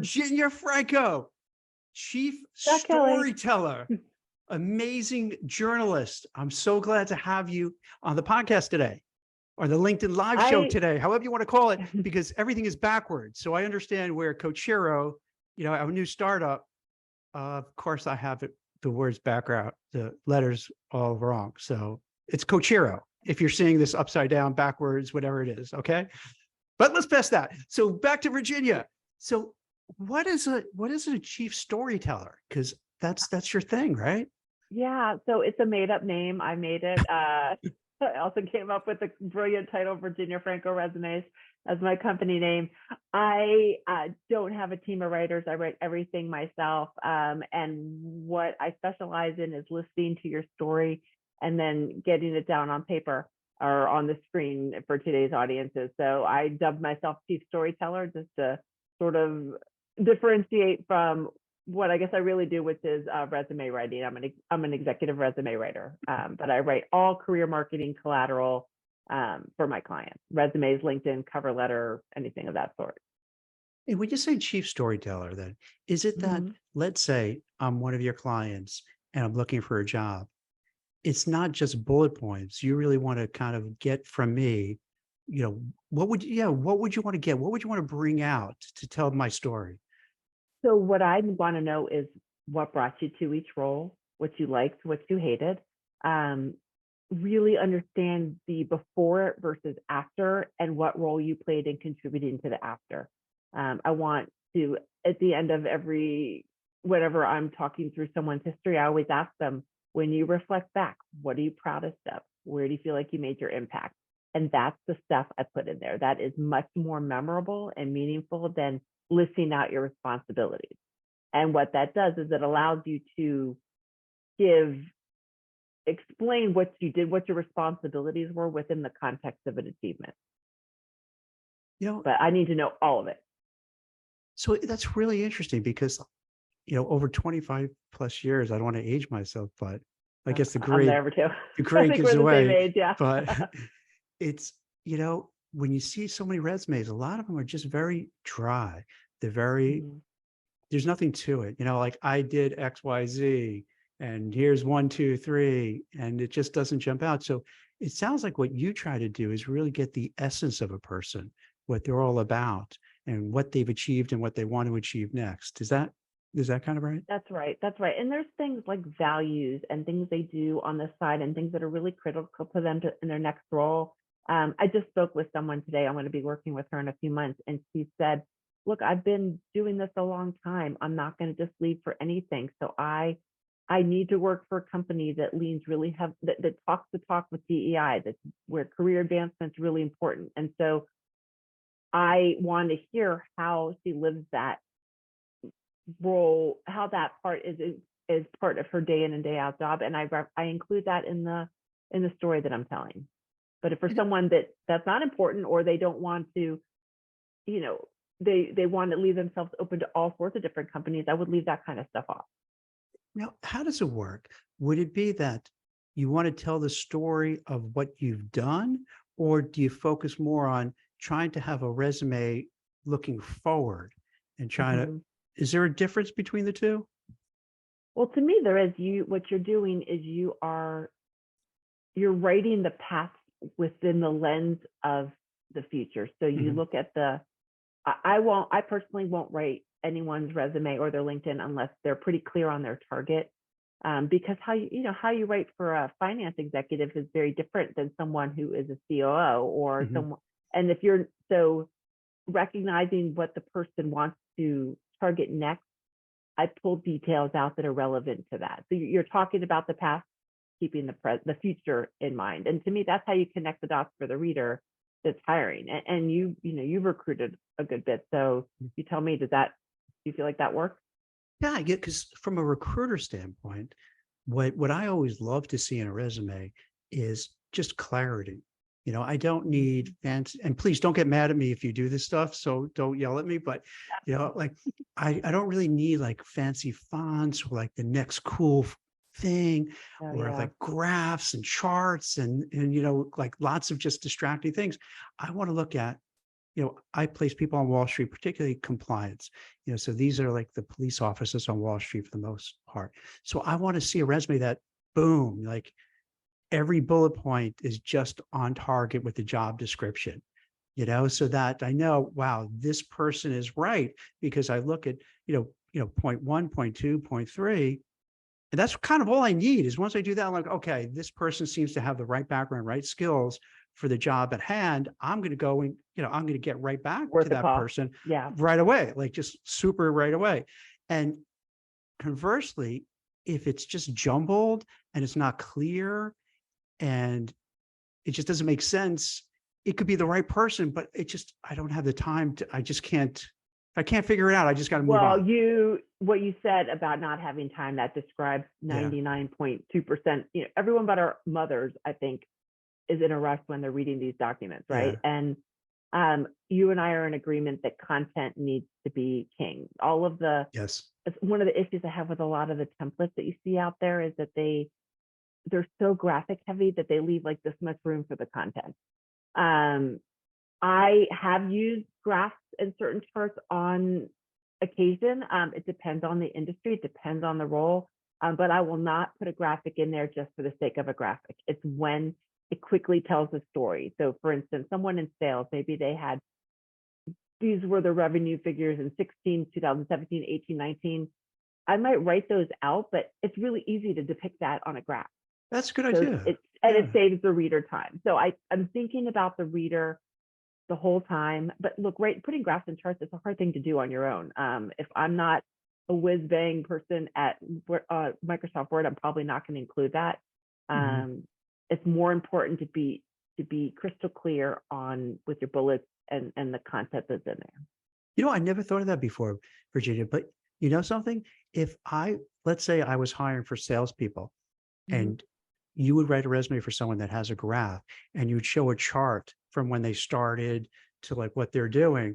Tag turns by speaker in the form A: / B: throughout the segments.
A: Virginia Franco, Chief
B: Jack Kelly.
A: Storyteller, amazing journalist. I'm so glad to have you on the podcast today, or the LinkedIn Live show today, however you want to call it, because everything is backwards. So I understand where Coachero, our new startup, of course I have it, the words background, the letters all wrong. So it's Coachero. If you're seeing this upside down, backwards, whatever it is, okay? But let's pass that. So back to Virginia. So what is a chief storyteller? Because that's your thing, right?
B: Yeah, so it's a made-up name. I made it. I also came up with the brilliant title, Virginia Franco Resumes, as my company name. I don't have a team of writers. I write everything myself. And what I specialize in is listening to your story and then getting it down on paper or on the screen for today's audiences. So I dubbed myself Chief Storyteller just to sort of differentiate from what I guess I really do, which is resume writing. I'm an executive resume writer, but I write all career marketing collateral for my clients: resumes, LinkedIn, cover letter, anything of that sort.
A: And when you say chief storyteller, then is it that, let's say I'm one of your clients and I'm looking for a job, it's not just bullet points. You really want to kind of get from me, what would you want to get? What would you want to bring out to tell my story?
B: So what I want to know is what brought you to each role, what you liked, what you hated. Really understand the before versus after and what role you played in contributing to the after. I want to, at the end of whenever I'm talking through someone's history, I always ask them, when you reflect back, what are you proudest of? Where do you feel like you made your impact? And that's the stuff I put in there. That is much more memorable and meaningful than listing out your responsibilities. And what that does is it allows you to explain what you did, what your responsibilities were within the context of an achievement. But I need to know all of it.
A: So that's really interesting because, over 25 plus years, I don't want to age myself, but I guess the grade gives away.
B: Yeah.
A: But it's, when you see so many resumes, a lot of them are just very dry. They're very, there's nothing to it. Like I did X, Y, Z, and here's 1, 2, 3, and it just doesn't jump out. So it sounds like what you try to do is really get the essence of a person, what they're all about, and what they've achieved and what they want to achieve next. Is that kind of right?
B: That's right. That's right. And there's things like values and things they do on the side and things that are really critical to them in their next role. I just spoke with someone today. I'm going to be working with her in a few months. And she said, look, I've been doing this a long time. I'm not going to just leave for anything. So I need to work for a company that leans really heavy, that talks the talk with DEI, that's where career advancement is really important. And so I want to hear how she lives that role, how that part is part of her day in and day out job. And I include that in the story that I'm telling. But if for someone that's not important, or they don't want to, they want to leave themselves open to all sorts of different companies, I would leave that kind of stuff off.
A: Now, how does it work? Would it be that you want to tell the story of what you've done, or do you focus more on trying to have a resume looking forward and trying to, is there a difference between the two?
B: Well, to me, there is. What you're doing is you're writing the past within the lens of the future. So you look at I personally won't write anyone's resume or their LinkedIn unless they're pretty clear on their target. Because how you write for a finance executive is very different than someone who is a COO or someone. And if you're recognizing what the person wants to target next, I pull details out that are relevant to that. So you're talking about the past, keeping the future in mind. And to me, that's how you connect the dots for the reader that's hiring. And you've recruited a good bit. So you tell me, do you feel like that works?
A: Yeah, I get, because from a recruiter standpoint, what I always love to see in a resume is just clarity. I don't need fancy, and please don't get mad at me if you do this stuff, so don't yell at me, but like I don't really need like fancy fonts or like the next cool thing, or like graphs and charts and like lots of just distracting things. I want to look at I place people on Wall Street, particularly compliance, so these are like the police officers on Wall Street for the most part. So I want to see a resume that, boom, like every bullet point is just on target with the job description, so that I know, wow, this person is right, because I look at, point one, point two, point three, and that's kind of all I need. Is once I do that, I'm like, okay, this person seems to have the right background, right skills for the job at hand. I'm going to go and, I'm going to get right back to
B: Worth the
A: that
B: call.
A: person
B: Yeah.
A: right away, like just super right away. And conversely, if it's just jumbled and it's not clear and it just doesn't make sense, it could be the right person, but I don't have the time to, if I can't figure it out, I just got to move
B: Well,
A: on.
B: what you said about not having time, that describes
A: Yeah.
B: 99.2%. Everyone but our mothers, I think, is in a rush when they're reading these documents, right?
A: Yeah.
B: And you and I are in agreement that content needs to be king.
A: Yes.
B: It's one of the issues I have with a lot of the templates that you see out there is that they're so graphic heavy that they leave like this much room for the content. I have used graphs and certain charts on occasion. It depends on the industry, it depends on the role, but I will not put a graphic in there just for the sake of a graphic. It's when it quickly tells a story. So for instance, someone in sales, maybe these were the revenue figures in 2017, 18, 19. I might write those out, but it's really easy to depict that on a graph.
A: That's a good idea.
B: It saves the reader time. So I'm thinking about the reader the whole time. But look, putting graphs and charts is a hard thing to do on your own. If I'm not a whiz bang person at Microsoft Word, I'm probably not going to include that. It's more important to be crystal clear with your bullets and the content that's in there.
A: I never thought of that before, Virginia, but something? Let's say I was hiring for salespeople, and you would write a resume for someone that has a graph, and you would show a chart from when they started to like what they're doing.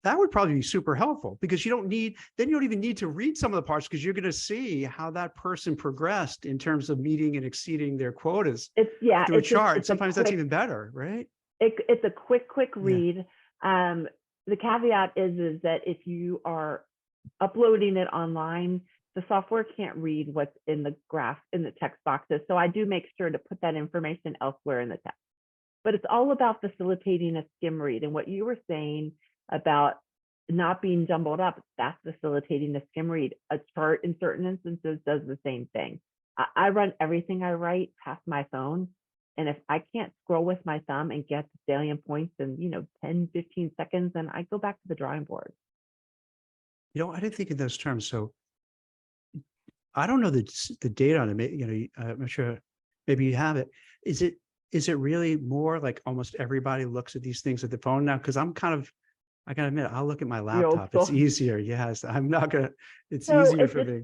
A: That would probably be super helpful, because you don't even need to read some of the parts, because you're going to see how that person progressed in terms of meeting and exceeding their quotas through a chart. Sometimes that's even better, right?
B: It's a quick read. The caveat is that if you are uploading it online, the software can't read what's in the graph in the text boxes. So I do make sure to put that information elsewhere in the text. But it's all about facilitating a skim read. And what you were saying about not being jumbled up, that's facilitating a skim read. A chart in certain instances does the same thing. I run everything I write past my phone. And if I can't scroll with my thumb and get the salient points in 10, 15 seconds, then I go back to the drawing board.
A: I didn't think in those terms. So I don't know the data on it. I'm not sure. Maybe you have it. Is it really more like almost everybody looks at these things at the phone now? Because I gotta admit, I'll look at my laptop. It's easier. Yes, I'm not gonna. It's easier for me.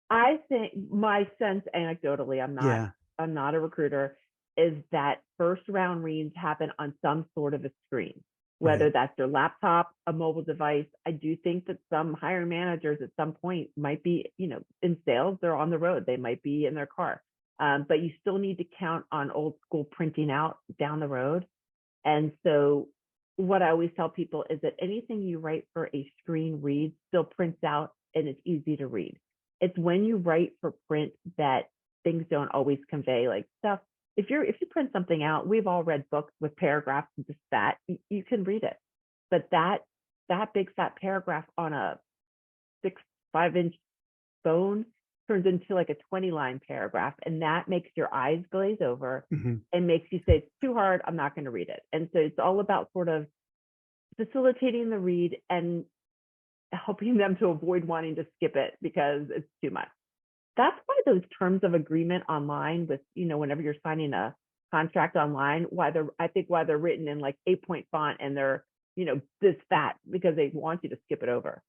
B: I think my sense, anecdotally, I'm not a recruiter, is that first round reads happen on some sort of a screen, whether that's their laptop, a mobile device. I do think that some hiring managers at some point might be, in sales, they're on the road, they might be in their car. But you still need to count on old school printing out down the road. And so what I always tell people is that anything you write for a screen read still prints out and it's easy to read. It's when you write for print that things don't always convey, like stuff. If you print something out, we've all read books with paragraphs and just that, you can read it. But that big fat paragraph on a 5-inch phone turns into like a 20-line paragraph, and that makes your eyes glaze over and makes you say, it's too hard, I'm not going to read it. And so it's all about sort of facilitating the read and helping them to avoid wanting to skip it because it's too much. That's why those terms of agreement online with, whenever you're signing a contract online, why they're written in like 8-point font and they're, this fat, because they want you to skip it over.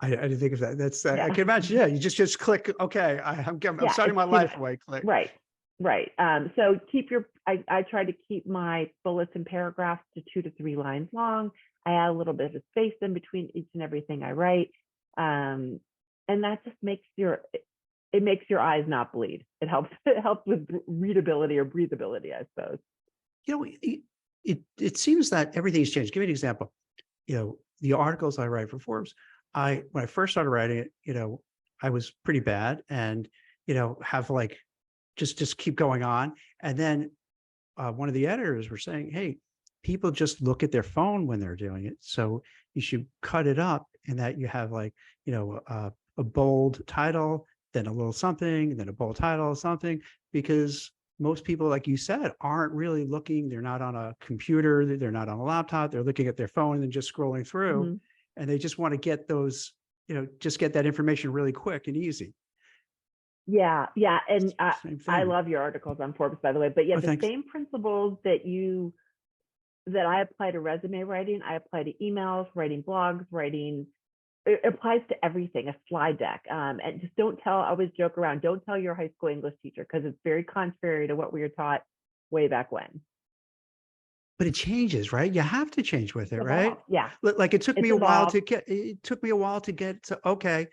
B: I
A: didn't think of that. That's I can imagine. Yeah, you just click. Okay, I'm starting my life away. Click.
B: Right. So I try to keep my bullets and paragraphs to 2 to 3 lines long. I add a little bit of space in between each and everything I write, and that just makes your eyes not bleed. It helps with readability or breathability, I suppose.
A: it seems that everything's changed. Give me an example. The articles I write for Forbes, when I first started writing it, I was pretty bad and, have like, just keep going on. And then one of the editors were saying, hey, people just look at their phone when they're doing it. So you should cut it up in that you have like, a bold title, then a little something, then a bold title, something, because most people, like you said, aren't really looking. They're not on a computer. They're not on a laptop. They're looking at their phone and then just scrolling through.
B: Mhm.
A: And they just want to get those, just get that information really quick and easy.
B: Yeah, yeah, and
A: Same
B: I
A: thing.
B: love your articles on Forbes, by the way. But yeah,
A: Oh,
B: the
A: thanks.
B: same principles that I apply to resume writing, I apply to emails, writing blogs, writing. It applies to everything. A slide deck, and just don't tell. I always joke around. Don't tell your high school English teacher because it's very contrary to what we were taught way back when.
A: But it changes, right? You have to change with
B: It's
A: it, right?
B: evolved. Yeah,
A: Like it took me
B: it's
A: a while to
B: evolved.
A: get, it took me a while to get to, okay,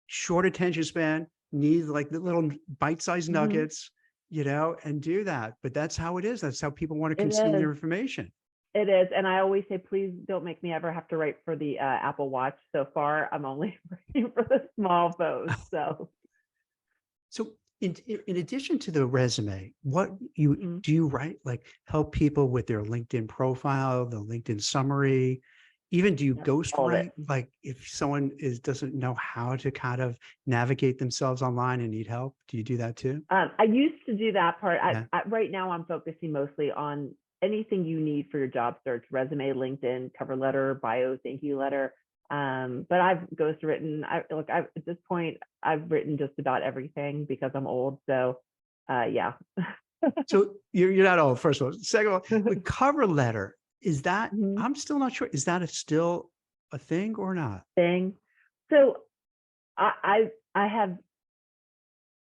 A: short attention span, need like the little bite-sized
B: Mhm.
A: nuggets, and do that. But that's how it is. That's how people want to
B: It
A: consume
B: is.
A: their information.
B: It is, and I always say, please don't make me ever have to write for the Apple Watch. So far, I'm only writing for the small phones. So,
A: So in addition to the resume, what you
B: mhm.
A: do you write, like help people with their LinkedIn profile, the LinkedIn summary, even do you
B: Yep,
A: ghost
B: all of it.
A: write? Like if someone doesn't know how to kind of navigate themselves online and need help, do you do that too?
B: I used to do that part.
A: Yeah.
B: Right now, I'm focusing mostly on anything you need for your job search: resume, LinkedIn, cover letter, bio, thank you letter. But I've ghostwritten. At this point, I've written just about everything because I'm old. So, yeah.
A: So you're not old, first of all. Second of all, the cover letter, is that,
B: Mhm.
A: I'm still not sure, is that still a thing or not?
B: Thing. So I have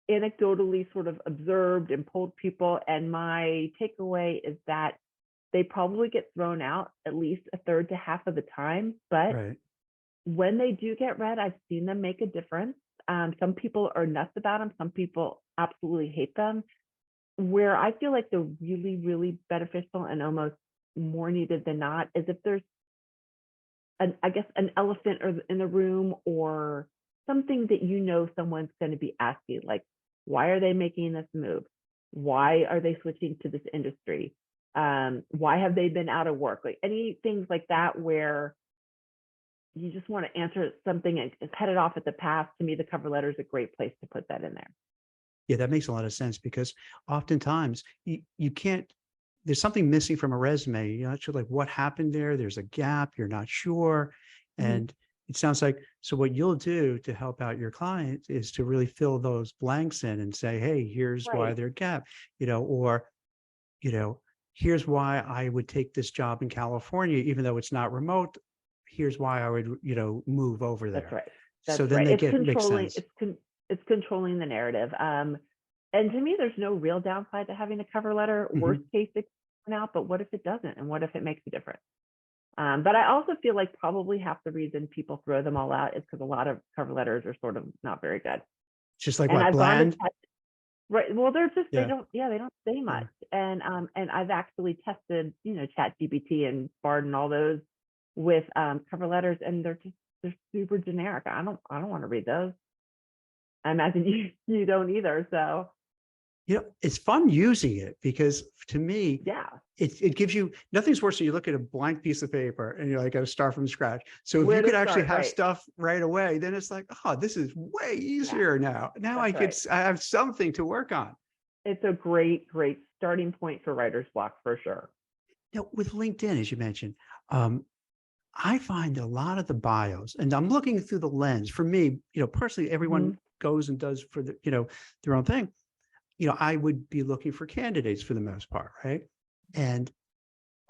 B: anecdotally sort of observed and polled people, and my takeaway is that they probably get thrown out at least a third to half of the time. But
A: Right.
B: when they do get read, I've seen them make a difference. Some people are nuts about them. Some people absolutely hate them. Where I feel like they're really, really beneficial and almost more needed than not is if there's I guess, an elephant or in the room or something that someone's going to be asking, like, why are they making this move? Why are they switching to this industry? Why have they been out of work? Like any things like that where you just want to answer something and cut it off at the pass. To me, the cover letter is a great place to put that in there.
A: Yeah, that makes a lot of sense because oftentimes you can't, there's something missing from a resume. You're not sure like what happened there. There's a gap. You're not sure.
B: Mhm.
A: And it sounds like, so what you'll do to help out your client is to really fill those blanks in and say, hey, here's why
B: Right.
A: they're gap, or, you know, here's why I would take this job in California, even though it's not remote. Here's why I would, move over
B: That's
A: there.
B: right.
A: So
B: That's
A: then
B: right.
A: they
B: It's
A: get, makes
B: controlling.
A: sense.
B: It's controlling the narrative. And to me, there's no real downside to having a cover letter. Worst
A: Mhm.
B: case, it can turn out, but what if it doesn't? And what if it makes a difference? But I also feel like probably half the reason people throw them all out is because a lot of cover letters are sort of not very good.
A: Just like
B: And
A: what,
B: I've gone to
A: bland?
B: test, right. Well, they
A: Yeah.
B: don't, yeah, they don't say
A: Yeah.
B: much. And I've actually tested, Chat GPT and Bard and all those with cover letters, and they're super generic. I don't want to read those. I imagine you don't either. So
A: It's fun using it because to me,
B: yeah,
A: it gives you, nothing's worse than you look at a blank piece of paper and you're like, got to start from scratch. So if you
B: where
A: could
B: to
A: actually
B: start?
A: have
B: Right.
A: stuff right away, then it's like, oh, this is way
B: Yeah,
A: easier now. Now
B: that's right.
A: I have something to work on.
B: It's a great starting point for writer's block for sure.
A: Now, with LinkedIn, as you mentioned, um, I find a lot of the bios, and I'm looking through the lens for me, personally, everyone
B: Mhm.
A: goes and does for their own thing. I would be looking for candidates for the most part, right? And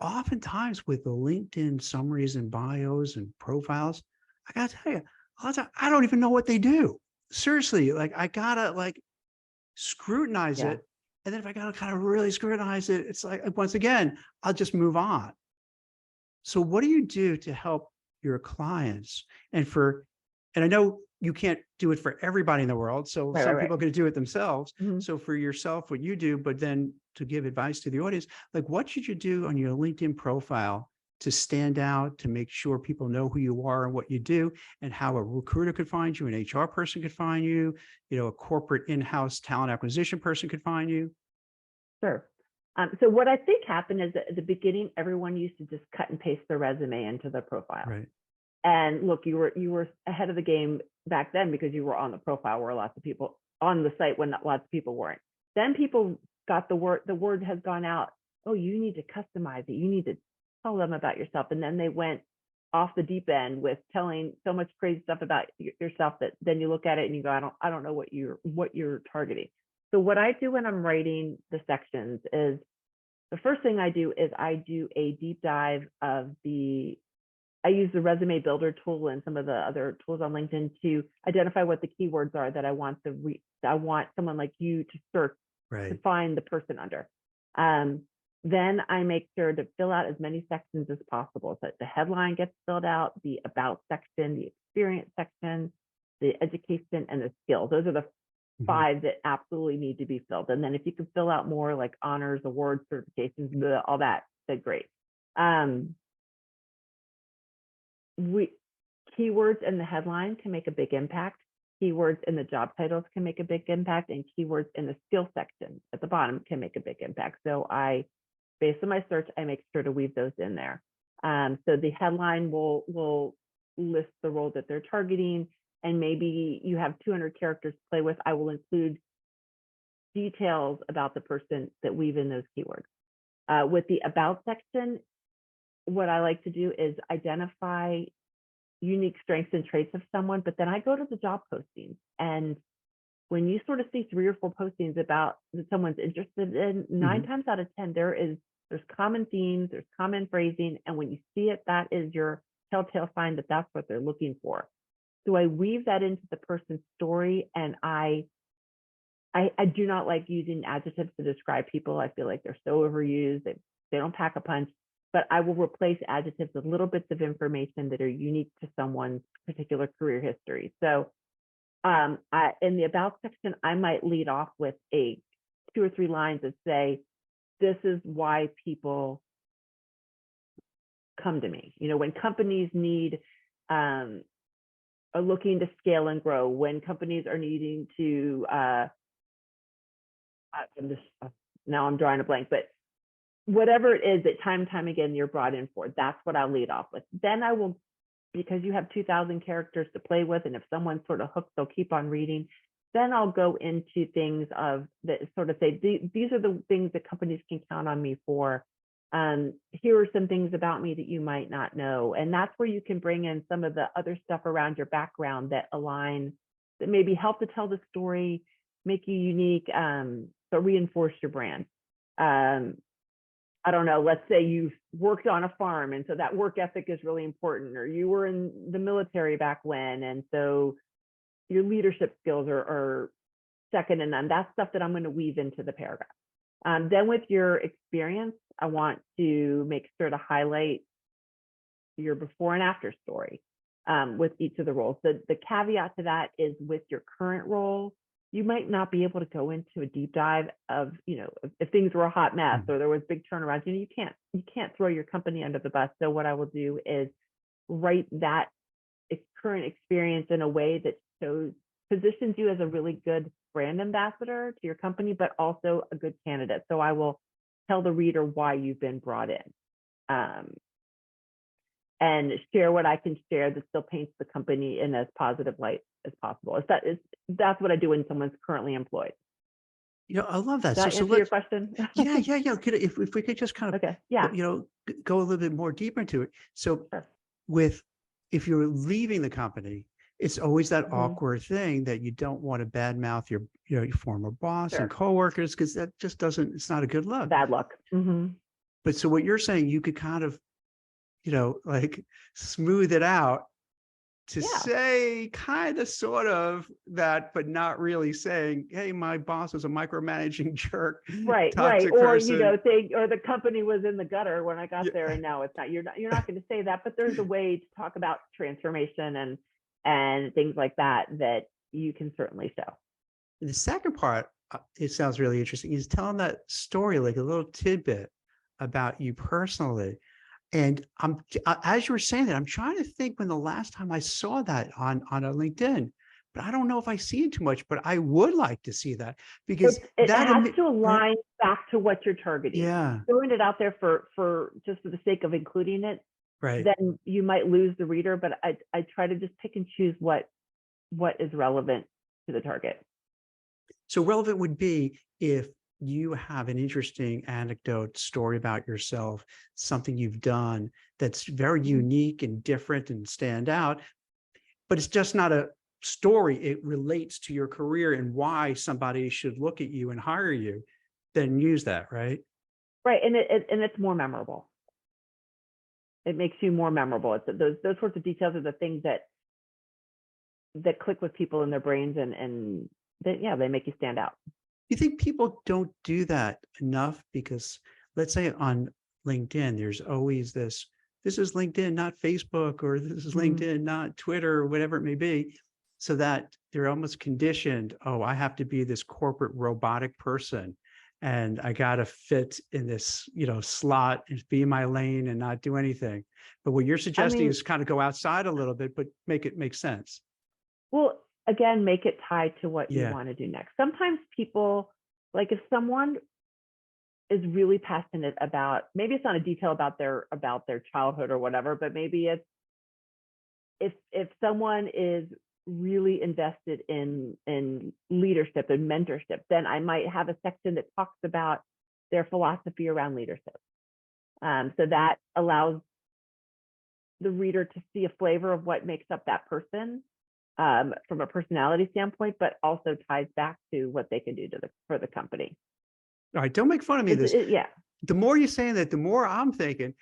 A: oftentimes with the LinkedIn summaries and bios and profiles, I gotta tell you, a lot of time, I don't even know what they do. Seriously, like I gotta like scrutinize
B: Yeah.
A: it. And then if I gotta kind of really scrutinize it, it's like, once again, I'll just move on. So what do you do to help your clients? And I know you can't do it for everybody in the world. So
B: Right,
A: some
B: right,
A: people are going to do it themselves.
B: right.
A: So for yourself, what you do, but then to give advice to the audience, like what should you do on your LinkedIn profile to stand out, to make sure people know who you are and what you do, and how a recruiter could find you, an HR person could find you, a corporate in-house talent acquisition person could find you?
B: Sure. So what I think happened is that at the beginning, everyone used to just cut and paste their resume into the profile.
A: Right.
B: And look, you were ahead of the game back then because you were on the profile where lots of people on the site when lots of people weren't. Then people got the word has gone out. Oh, you need to customize it. You need to tell them about yourself. And then they went off the deep end with telling so much crazy stuff about yourself that then you look at it and you go, I don't know what you're targeting. So what I do when I'm writing the sections is the first thing I do is I do a deep dive of I use the resume builder tool and some of the other tools on LinkedIn to identify what the keywords are that I want someone like you to search to find the person under. Then I make sure to fill out as many sections as possible. So the headline gets filled out, the about section, the experience section, the education, and the skills. Those are the 5 that absolutely need to be filled. And then if you can fill out more like honors, awards, certifications, all that, then great. Keywords in the headline can make a big impact. Keywords in the job titles can make a big impact, and keywords in the skill section at the bottom can make a big impact. So based on my search, I make sure to weave those in there. So the headline will list the role that they're targeting, and maybe you have 200 characters to play with. I will include details about the person that weave in those keywords. With the about section, what I like to do is identify unique strengths and traits of someone, but then I go to the job postings. And when you sort of see 3 or 4 postings about that someone's interested in, 9 times out of 10, there's common themes, there's common phrasing. And when you see it, that is your telltale sign that that's what they're looking for. So I weave that into the person's story, and I do not like using adjectives to describe people. I feel like they're so overused. They don't pack a punch, but I will replace adjectives with little bits of information that are unique to someone's particular career history. So in the about section, I might lead off with 2 or 3 lines that say, this is why people come to me. When companies are looking to scale and grow, when companies are needing to, now I'm drawing a blank, but whatever it is that time and time again you're brought in for, that's what I'll lead off with. Then I will, because you have 2,000 characters to play with, and if someone's sort of hooked, they'll keep on reading. Then I'll go into things that sort of say, these are the things that companies can count on me for. Here are some things about me that you might not know. And that's where you can bring in some of the other stuff around your background that align, that maybe help to tell the story, make you unique, but reinforce your brand. I don't know, let's say you've worked on a farm, and so that work ethic is really important, or you were in the military back when, and so your leadership skills are second to none. That's stuff that I'm going to weave into the paragraph. Then with your experience, I want to make sure to highlight your before and after story with each of the roles. The caveat to that is with your current role, you might not be able to go into a deep dive of, if things were a hot mess or there was big turnarounds, you can't throw your company under the bus. So what I will do is write that current experience in a way that positions you as a really good brand ambassador to your company, but also a good candidate. So I will tell the reader why you've been brought in, and share what I can share that still paints the company in as positive light as possible. That's what I do when someone's currently employed.
A: I love that.
B: Does that answer your question?
A: Yeah. If we could just kind of,
B: okay, yeah,
A: go a little bit more deeper into it. So
B: sure.
A: if you're leaving the company, it's always that awkward thing that you don't want to badmouth your former boss and coworkers, because that just it's not a good look.
B: Bad luck.
A: But so what you're saying, you could kind of, like smooth it out to say kind of sort of that, but not really saying, hey, my boss is a micromanaging jerk.
B: Right. Or, saying, or the company was in the gutter when I got there and now it's not. You're not going to say that, but there's a way to talk about transformation and things like that that you can certainly show.
A: And the second part, it sounds really interesting, is telling that story, like a little tidbit about you personally. And as you were saying that, I'm trying to think when the last time I saw that on a LinkedIn, but I don't know if I see it too much, but I would like to see that because
B: It
A: that,
B: has to
A: right?
B: align back to what you're targeting.
A: Yeah,
B: Throwing it out there for just for the sake of including it,
A: right.
B: then you might lose the reader. But I try to just pick and choose what is relevant to the target.
A: So relevant would be if you have an interesting anecdote, story about yourself, something you've done that's very
B: Mhm.
A: unique and different and stand out, but it's just not a story. It relates to your career and why somebody should look at you and hire you, then use that, right?
B: Right, and it's more memorable. It makes you more memorable. It's those sorts of details are the things that click with people in their brains, and that, yeah, they make you stand out.
A: You think people don't do that enough? Because let's say on LinkedIn, there's always this is LinkedIn, not Facebook, or this is
B: Mhm.
A: LinkedIn, not Twitter, or whatever it may be, so that they're almost conditioned, oh, I have to be this corporate robotic person and I got to fit in this, slot and be in my lane and not do anything. But what you're
B: I
A: suggesting
B: mean,
A: is kind of go outside a little bit, but make it make sense.
B: well, again, make it tied to what you
A: Yeah.
B: want to do next. Sometimes people, like if someone is really passionate about, maybe it's not a detail about their childhood or whatever, but maybe it's if someone is really invested in leadership and mentorship, then I might have a section that talks about their philosophy around leadership. So that allows the reader to see a flavor of what makes up that person, from a personality standpoint, but also ties back to what they can do for the company.
A: All right. Don't make fun of me of this.
B: Yeah.
A: The more you're saying that, the more I'm thinking,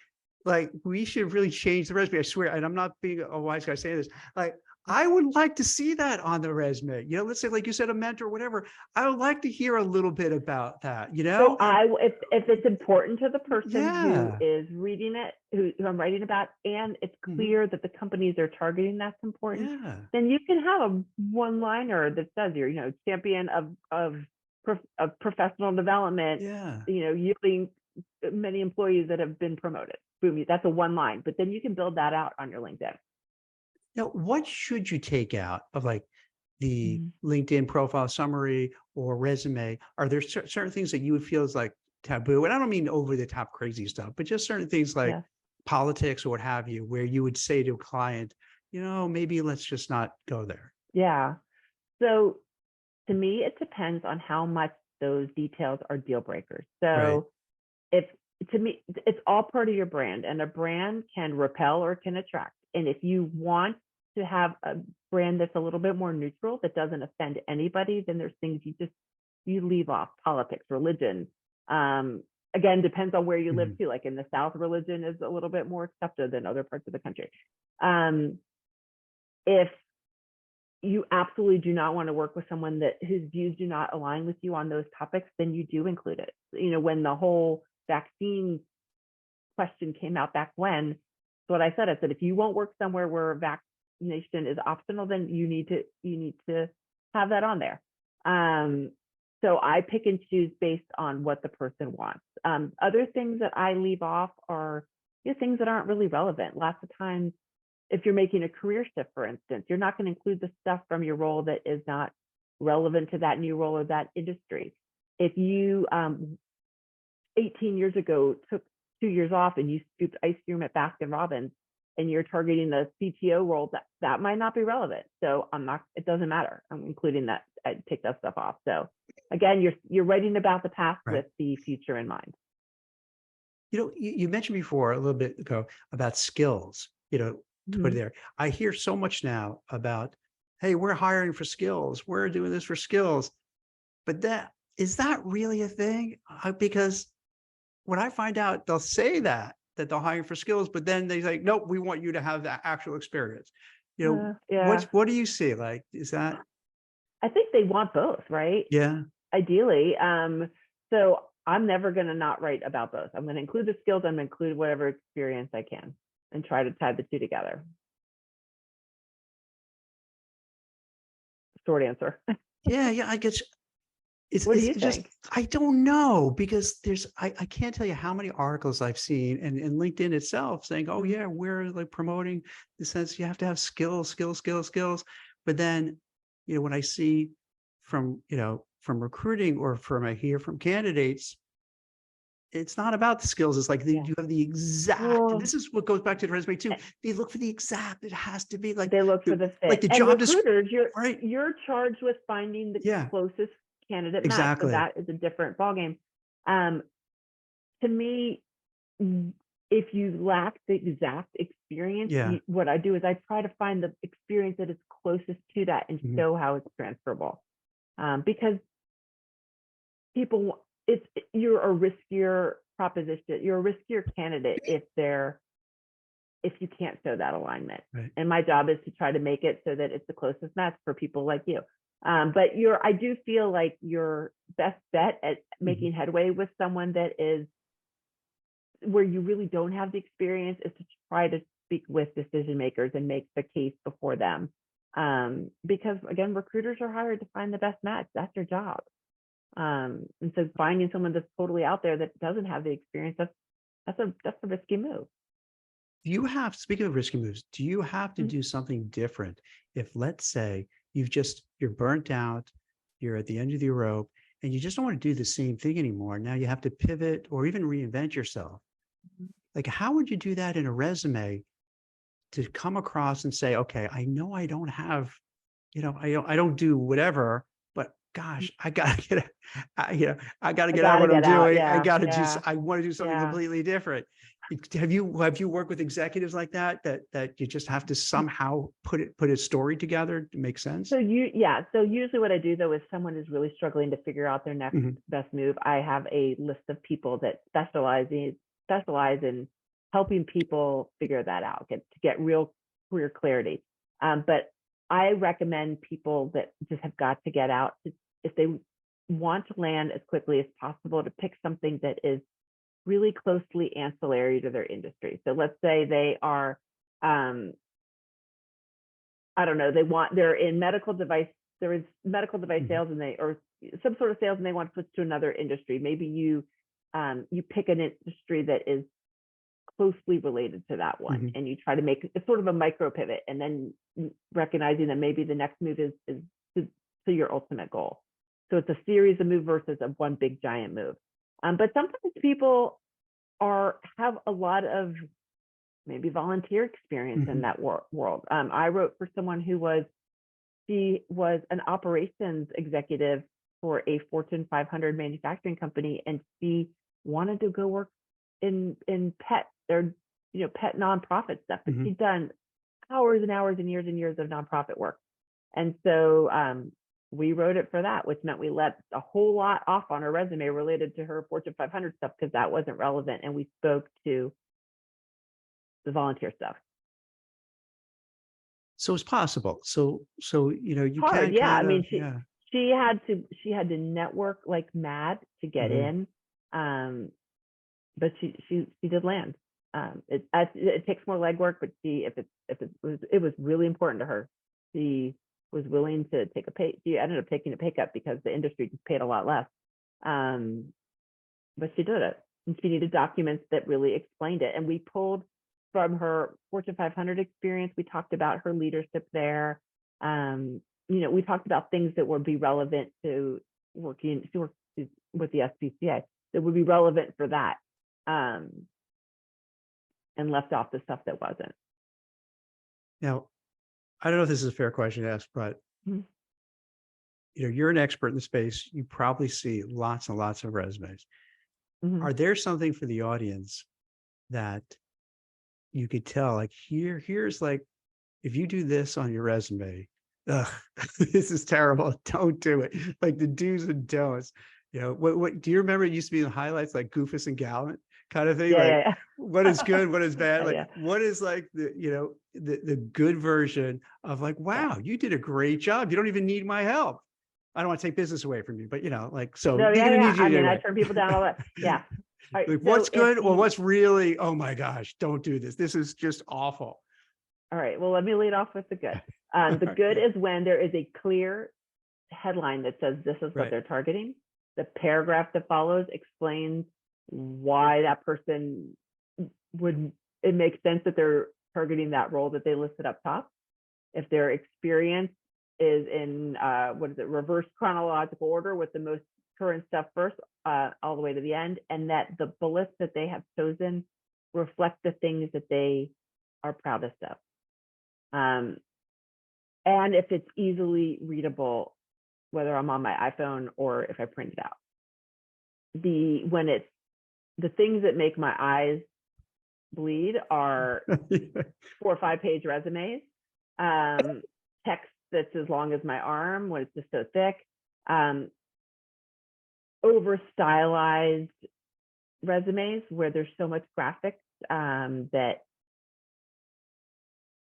A: like, we should really change the resume. I swear, and I'm not being a wise guy saying this. Like, I would like to see that on the resume. Let's say, like you said, a mentor, whatever. I would like to hear a little bit about that.
B: So if it's important to the person who
A: Yeah.
B: is reading it, who I'm writing about, and it's
A: Mhm.
B: clear that the companies they're targeting that's important,
A: Yeah.
B: then you can have a one-liner that says you're, champion of professional development,
A: Yeah.
B: yielding many employees that have been promoted. Boom, that's a one line, but then you can build that out on your LinkedIn.
A: Now, what should you take out of like the
B: Mhm.
A: LinkedIn profile summary or resume? Are there certain things that you would feel is like taboo? And I don't mean over the top crazy stuff, but just certain things like
B: Yeah.
A: politics or what have you, where you would say to a client, maybe let's just not go there.
B: Yeah. So to me, it depends on how much those details are deal breakers.
A: Right.
B: So if to me, it's all part of your brand, and a brand can repel or can attract. And if you want to have a brand that's a little bit more neutral, that doesn't offend anybody, then there's things you leave off: politics, religion. Again, depends on where you live
A: Mhm.
B: too. Like in the South, religion is a little bit more accepted than other parts of the country. Um, if you absolutely do not want to work with someone whose views do not align with you on those topics, then you do include it. When the whole vaccine question came out back when, what I said if you won't work somewhere where vaccination is optional, then you need to have that on there. So I pick and choose based on what the person wants. Other things that I leave off are things that aren't really relevant. Lots of times, if you're making a career shift, for instance, you're not going to include the stuff from your role that is not relevant to that new role or that industry. If you 18 years ago took 2 years off and you scooped ice cream at Baskin Robbins and you're targeting the CTO role, that might not be relevant. So it doesn't matter. I'm including that. I take that stuff off. So again, you're writing about the past
A: Right.
B: with the future in mind.
A: You mentioned before a little bit ago about skills, to put it
B: Mhm.
A: there. I hear so much now about, hey, we're hiring for skills. We're doing this for skills. But is that really a thing? Because when I find out they'll say that they'll hire for skills, but then they like, nope, we want you to have that actual experience.
B: Yeah.
A: What do you see? Like, is that,
B: I think they want both, right?
A: yeah.
B: Ideally. So I'm never going to not write about both. I'm going to include the skills. I'm going to include whatever experience I can and try to tie the two together. short answer.
A: Yeah, yeah, I get you.
B: What do you
A: It's just,
B: think?
A: I don't know, because I can't tell you how many articles I've seen and LinkedIn itself saying, oh
B: Mhm.
A: yeah, we're like promoting the sense you have to have skills, skills, skills, skills. But then, when I see from, from recruiting, or from I hear from candidates, it's not about the skills. It's like
B: Yeah.
A: you have the exact, and
B: Well,
A: this is what goes back to the resume too. They look for the exact, it has to be like
B: they look for the
A: like
B: fit.
A: the
B: And
A: job description,
B: recruiters,
A: right?
B: you're charged with finding the
A: Yeah,
B: closest candidate match. So
A: exactly.
B: that is a different ballgame. Um, to me, if you lack the exact experience,
A: Yeah.
B: what I do is I try to find the experience that is closest to that and
A: Mhm.
B: show how it's transferable. Because people, it's you're a riskier proposition. You're a riskier candidate if you can't show that alignment.
A: Right.
B: And my job is to try to make it so that it's the closest match for people like you. But I do feel like your best bet at
A: Mhm.
B: making headway with someone that is where you really don't have the experience is to try to speak with decision makers and make the case before them. Because again, recruiters are hired to find the best match. That's their job. And so finding someone that's totally out there that doesn't have the experience, that's a risky move.
A: Do you have, speaking of risky moves, do you have to
B: Mhm.
A: do something different if, let's say, you're burnt out, you're at the end of your rope, and you just don't want to do the same thing anymore? Now you have to pivot or even reinvent yourself. Like, how would you do that in a resume to come across and say, okay, I know I don't have, I don't do whatever, but gosh, I gotta get, I gotta
B: I
A: get out
B: gotta
A: what I'm
B: get out.
A: doing.
B: Yeah,
A: I want to do something
B: yeah.
A: completely different. Have you worked with executives like that you just have to somehow put a story together to make sense?
B: So usually what I do though is someone is really struggling to figure out their next
A: Mhm.
B: best move. I have a list of people that specialize in helping people figure that out, get real career clarity. But I recommend people that just have got to get out if they want to land as quickly as possible to pick something that is really closely ancillary to their industry. So let's say they are I don't know, they're in medical device, there is medical device
A: Mhm.
B: sales or some sort of sales and they want to switch to another industry. Maybe you pick an industry that is closely related to that one
A: Mhm.
B: and you try to make it's sort of a micro pivot and then recognizing that maybe the next move is to your ultimate goal. So it's a series of moves versus a one big giant move. But sometimes people have a lot of maybe volunteer experience in
A: Mhm.
B: that world. I wrote for someone she was an operations executive for a Fortune 500 manufacturing company, and she wanted to go work in pet or pet nonprofit stuff. But
A: Mhm.
B: she'd done hours and hours and years of nonprofit work, and so we wrote it for that, which meant we let a whole lot off on her resume related to her Fortune 500 stuff because that wasn't relevant, and we spoke to the volunteer stuff.
A: So it's possible. So you
B: Hard,
A: can
B: yeah. I
A: kind
B: mean,
A: of, yeah.
B: she had to network like mad to get
A: Mhm.
B: in, but she did land. It takes more legwork, but it was really important to her. She was willing to take a pay. She ended up taking a pay cut because the industry just paid a lot less. Um, but she did it, and she needed documents that really explained it. And we pulled from her Fortune 500 experience. We talked about her leadership there. We talked about things that would be relevant to working. She worked with the SPCA that would be relevant for that, and left off the stuff that wasn't.
A: Now, I don't know if this is a fair question to ask, but
B: Mhm.
A: you're an expert in the space. You probably see lots and lots of resumes.
B: Mhm.
A: Are there something for the audience that you could tell, like, here's like, if you do this on your resume, ugh, this is terrible. Don't do it. Like the do's and don'ts. What do you remember? It used to be in highlights like Goofus and Gallant kind of thing.
B: Yeah,
A: Like
B: yeah,
A: what is
B: yeah.
A: good, what is bad? Like
B: Yeah,
A: what is like the good version of like,
B: yeah.
A: wow, you did a great job. You don't even need my help. I don't want to take business away from you, but like, so
B: No,
A: you're
B: yeah,
A: gonna
B: yeah.
A: need you
B: I mean, I
A: anyway.
B: turn people down all that. Yeah. All right.
A: Like
B: So
A: what's
B: if
A: good or
B: you
A: what's really, oh my gosh, don't do this. This is just awful.
B: All right. Well, let me lead off with the good. The good
A: Yeah.
B: is when there is a clear headline that says this is what
A: Right.
B: they're targeting. The paragraph that follows explains why that person would, it makes sense that they're targeting that role that they listed up top. If their experience is in reverse chronological order with the most current stuff first, all the way to the end, and that the bullets that they have chosen reflect the things that they are proudest of. And if it's easily readable, whether I'm on my iPhone or if I print it out. When it's the things that make my eyes bleed are 4 or 5 page resumes, text that's as long as my arm when it's just so thick, over stylized resumes where there's so much graphics that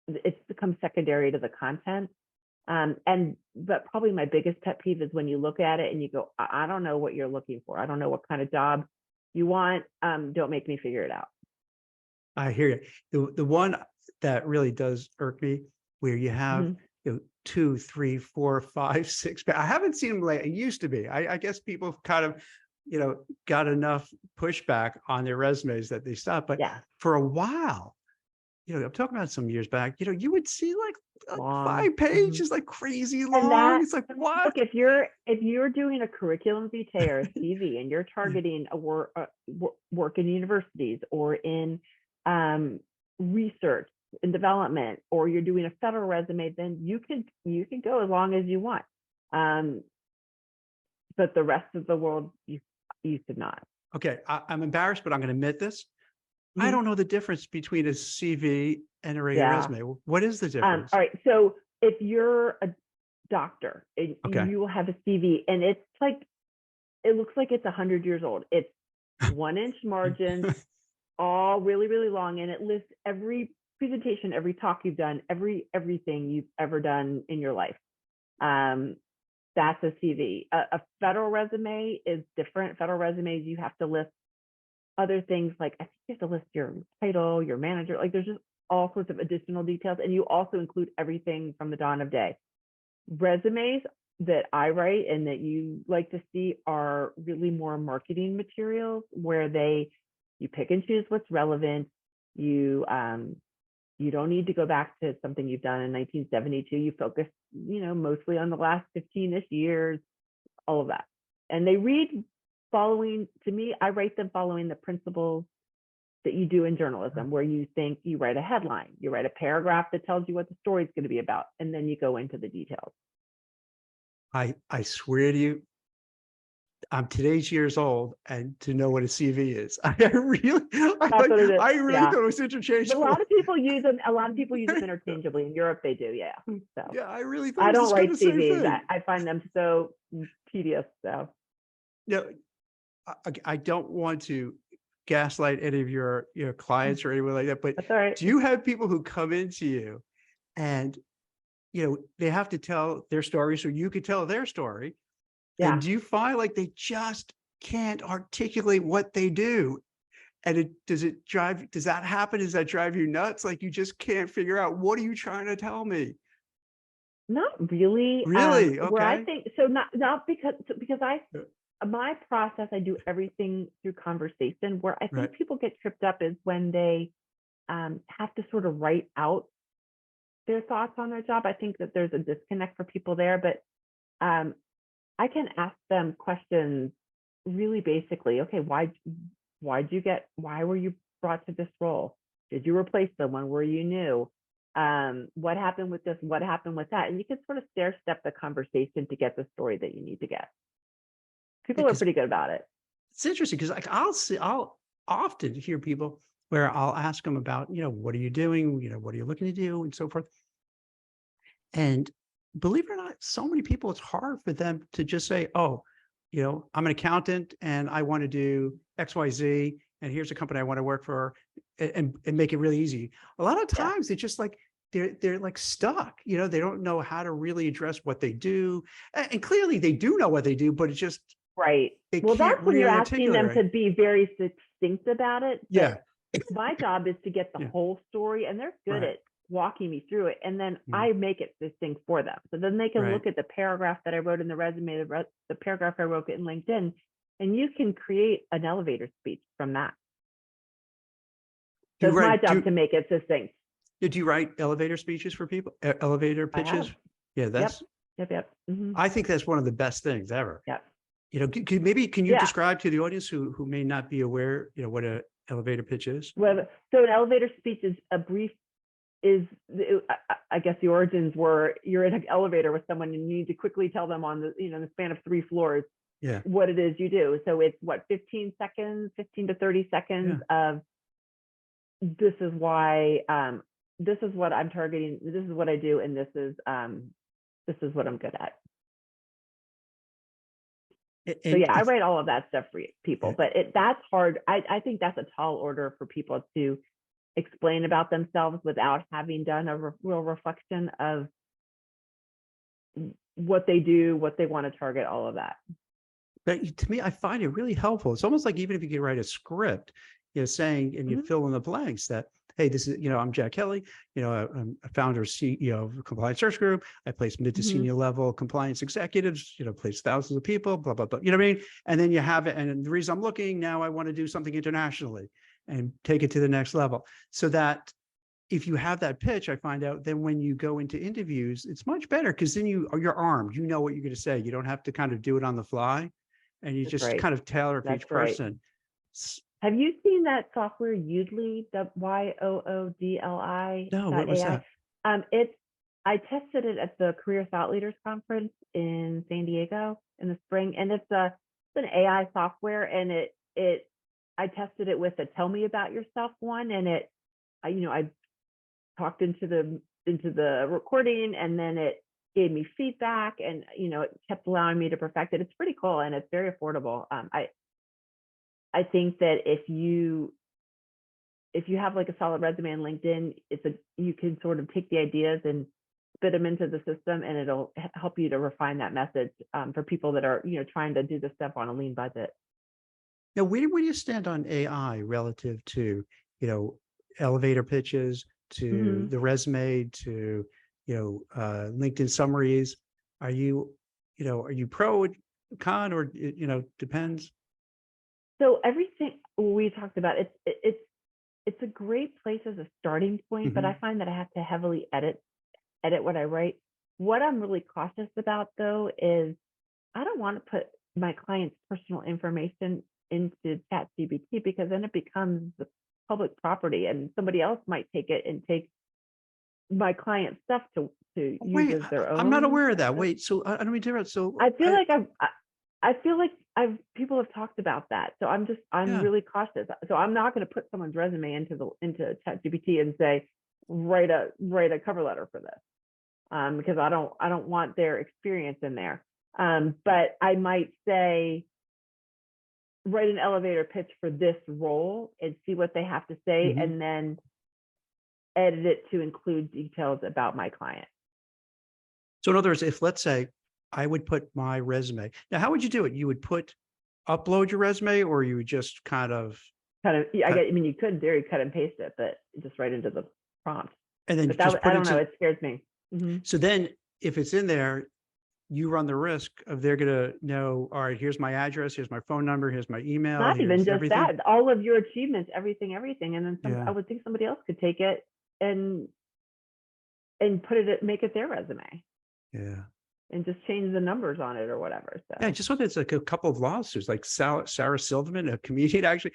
B: it's become secondary to the content. But probably my biggest pet peeve is when you look at it and you go, I don't know what you're looking for. I don't know what kind of job you want. Don't make me figure it out.
A: I hear you. The one that really does irk me, where you have 2, 3, 4, 5, 6. I haven't seen them like it used to be. I guess people kind of, got enough pushback on their resumes that they stopped. But for a while, I'm talking about some years back, you would see like 5 pages, like crazy long. It's like, what?
B: Look, if you're doing a curriculum vitae or a CV and you're targeting a work in universities or in research and development, or you're doing a federal resume, then you can go as long as you want. But the rest of the world, you could not.
A: Okay, I'm embarrassed, but I'm going to admit this. I don't know the difference between a CV and a regular resume. What is the difference?
B: All right. So if you're a doctor, you will have a CV, and it's like, it looks like it's 100 years old. It's 1-inch margins, all really, really long, and it lists every presentation, every talk you've done, everything you've ever done in your life. That's a CV. A federal resume is different. Federal resumes, you have to list other things, like I think you have to list your title, your manager, like there's just all sorts of additional details. And you also include everything from the dawn of day. Resumes that I write and that you like to see are really more marketing materials, where you pick and choose what's relevant. You don't need to go back to something you've done in 1972. You focus, mostly on the last 15-ish years, all of that. And they read to me, I write them following the principles that you do in journalism, where you write a headline, you write a paragraph that tells you what the story is going to be about, and then you go into the details.
A: I swear to you, I'm today's years old, and to know what a CV is, I really thought it was interchangeable.
B: But a lot of people use them. A lot of people use them interchangeably. In Europe, they do. Yeah. So
A: yeah, I really thought
B: I don't write CVs. I find them so tedious. So
A: I don't want to gaslight any of your clients or anyone like that, but
B: that's all right.
A: Do you have people who come into you and they have to tell their story so you could tell their story? Yeah. And do you find like they just can't articulate what they do? And does that happen? Does that drive you nuts? Like you just can't figure out, what are you trying to tell me?
B: Not really.
A: Really? Okay.
B: Where I think so, not because my process, I do everything through conversation. Where I think people get tripped up is when they have to sort of write out their thoughts on their job. I think that there's a disconnect for people there, but I can ask them questions really basically. Okay, why were you brought to this role? Did you replace someone? Were you new? What happened with this? What happened with that? And you can sort of stair step the conversation to get the story that you need to get. People are pretty good about it.
A: It's interesting because like I'll often hear people where I'll ask them about, what are you doing? What are you looking to do, and so forth. And believe it or not, so many people, it's hard for them to just say, oh, I'm an accountant and I want to do XYZ, and here's a company I want to work for, and make it really easy. A lot of times they just like, they're like stuck, they don't know how to really address what they do. And clearly they do know what they do, but it's just,
B: well, that's when you're asking them to be very succinct about it.
A: Yeah.
B: My job is to get the whole story, and they're good at walking me through it, and then
A: Mhm.
B: I make it distinct for them. So then they can
A: Right.
B: look at the paragraph that I wrote in the resume, the paragraph I wrote in LinkedIn, and you can create an elevator speech from that.
A: Do
B: So
A: you
B: it's my
A: write,
B: job to make it succinct.
A: do you write elevator speeches for people? Elevator
B: I have.
A: pitches? Yeah,
B: Yep. Yep.
A: I think that's one of the best things ever.
B: Yep.
A: Maybe can you
B: Yeah.
A: describe to the audience who may not be aware, what a elevator pitch is?
B: So an elevator speech is a brief, I guess the origins were you're in an elevator with someone and you need to quickly tell them on the span of 3 floors
A: Yeah.
B: what it is you do. So it's 15 to 30 seconds of this is why, this is what I'm targeting, this is what I do, and this is what I'm good at. So yeah, I write all of that stuff for people, but that's hard. I think that's a tall order for people to explain about themselves without having done a real reflection of what they do, what they want to target, all of that.
A: But to me, I find it really helpful. It's almost like even if you could write a script, saying, and you fill in the blanks that, hey, this is, I'm Jack Kelly, I'm a founder, CEO of Compliance Search Group. I place mid to senior level compliance executives, place thousands of people, blah, blah, blah. You know what I mean? And then you have it. And the reason I'm looking now, I want to do something internationally and take it to the next level. So that if you have that pitch, I find out then when you go into interviews, it's much better because then you're armed. You know what you're going to say. You don't have to kind of do it on the fly. And you just kind of tailor for each person.
B: Have you seen that software Yoodli, YOODLI?
A: No, what was that?
B: I tested it at the Career Thought Leaders Conference in San Diego in the spring, and it's an AI software, and I tested it with a Tell Me About Yourself one, and I talked into the recording, and then it gave me feedback, and it kept allowing me to perfect it. It's pretty cool, and it's very affordable. I think that if you have like a solid resume on LinkedIn, you can sort of take the ideas and spit them into the system, and it'll help you to refine that message for people that are trying to do this stuff on a lean budget.
A: Now, where do you stand on AI relative to elevator pitches, to the resume, to LinkedIn summaries? Are you pro, con, or depends?
B: So everything we talked about, it's a great place as a starting point, but I find that I have to heavily edit what I write. What I'm really cautious about though is I don't want to put my client's personal information into ChatGPT, because then it becomes the public property, and somebody else might take it and take my client's stuff to use as their own.
A: I'm not aware of that. Wait, so I don't mean to interrupt. So
B: I feel like people have talked about that. So I'm really cautious. So I'm not going to put someone's resume into ChatGPT and say, write a cover letter for this. Because I don't want their experience in there. But I might say, write an elevator pitch for this role and see what they have to say, and then edit it to include details about my client.
A: So in other words, if let's say I would put my resume. Now, how would you do it? You would upload your resume, or you would just kind of.
B: You could in theory cut and paste it, but just right into the prompt.
A: And then
B: I don't know. It scares me.
A: So then if it's in there, you run the risk of they're going to know, all right, here's my address, here's my phone number, here's my email.
B: Not even just
A: everything.
B: that, all of your achievements, everything. And then I would think somebody else could take it and make it their resume.
A: Yeah.
B: And just change the numbers on it or whatever. So
A: yeah, just whether it's like a couple of lawsuits, like Sarah Silverman, a comedian, actually,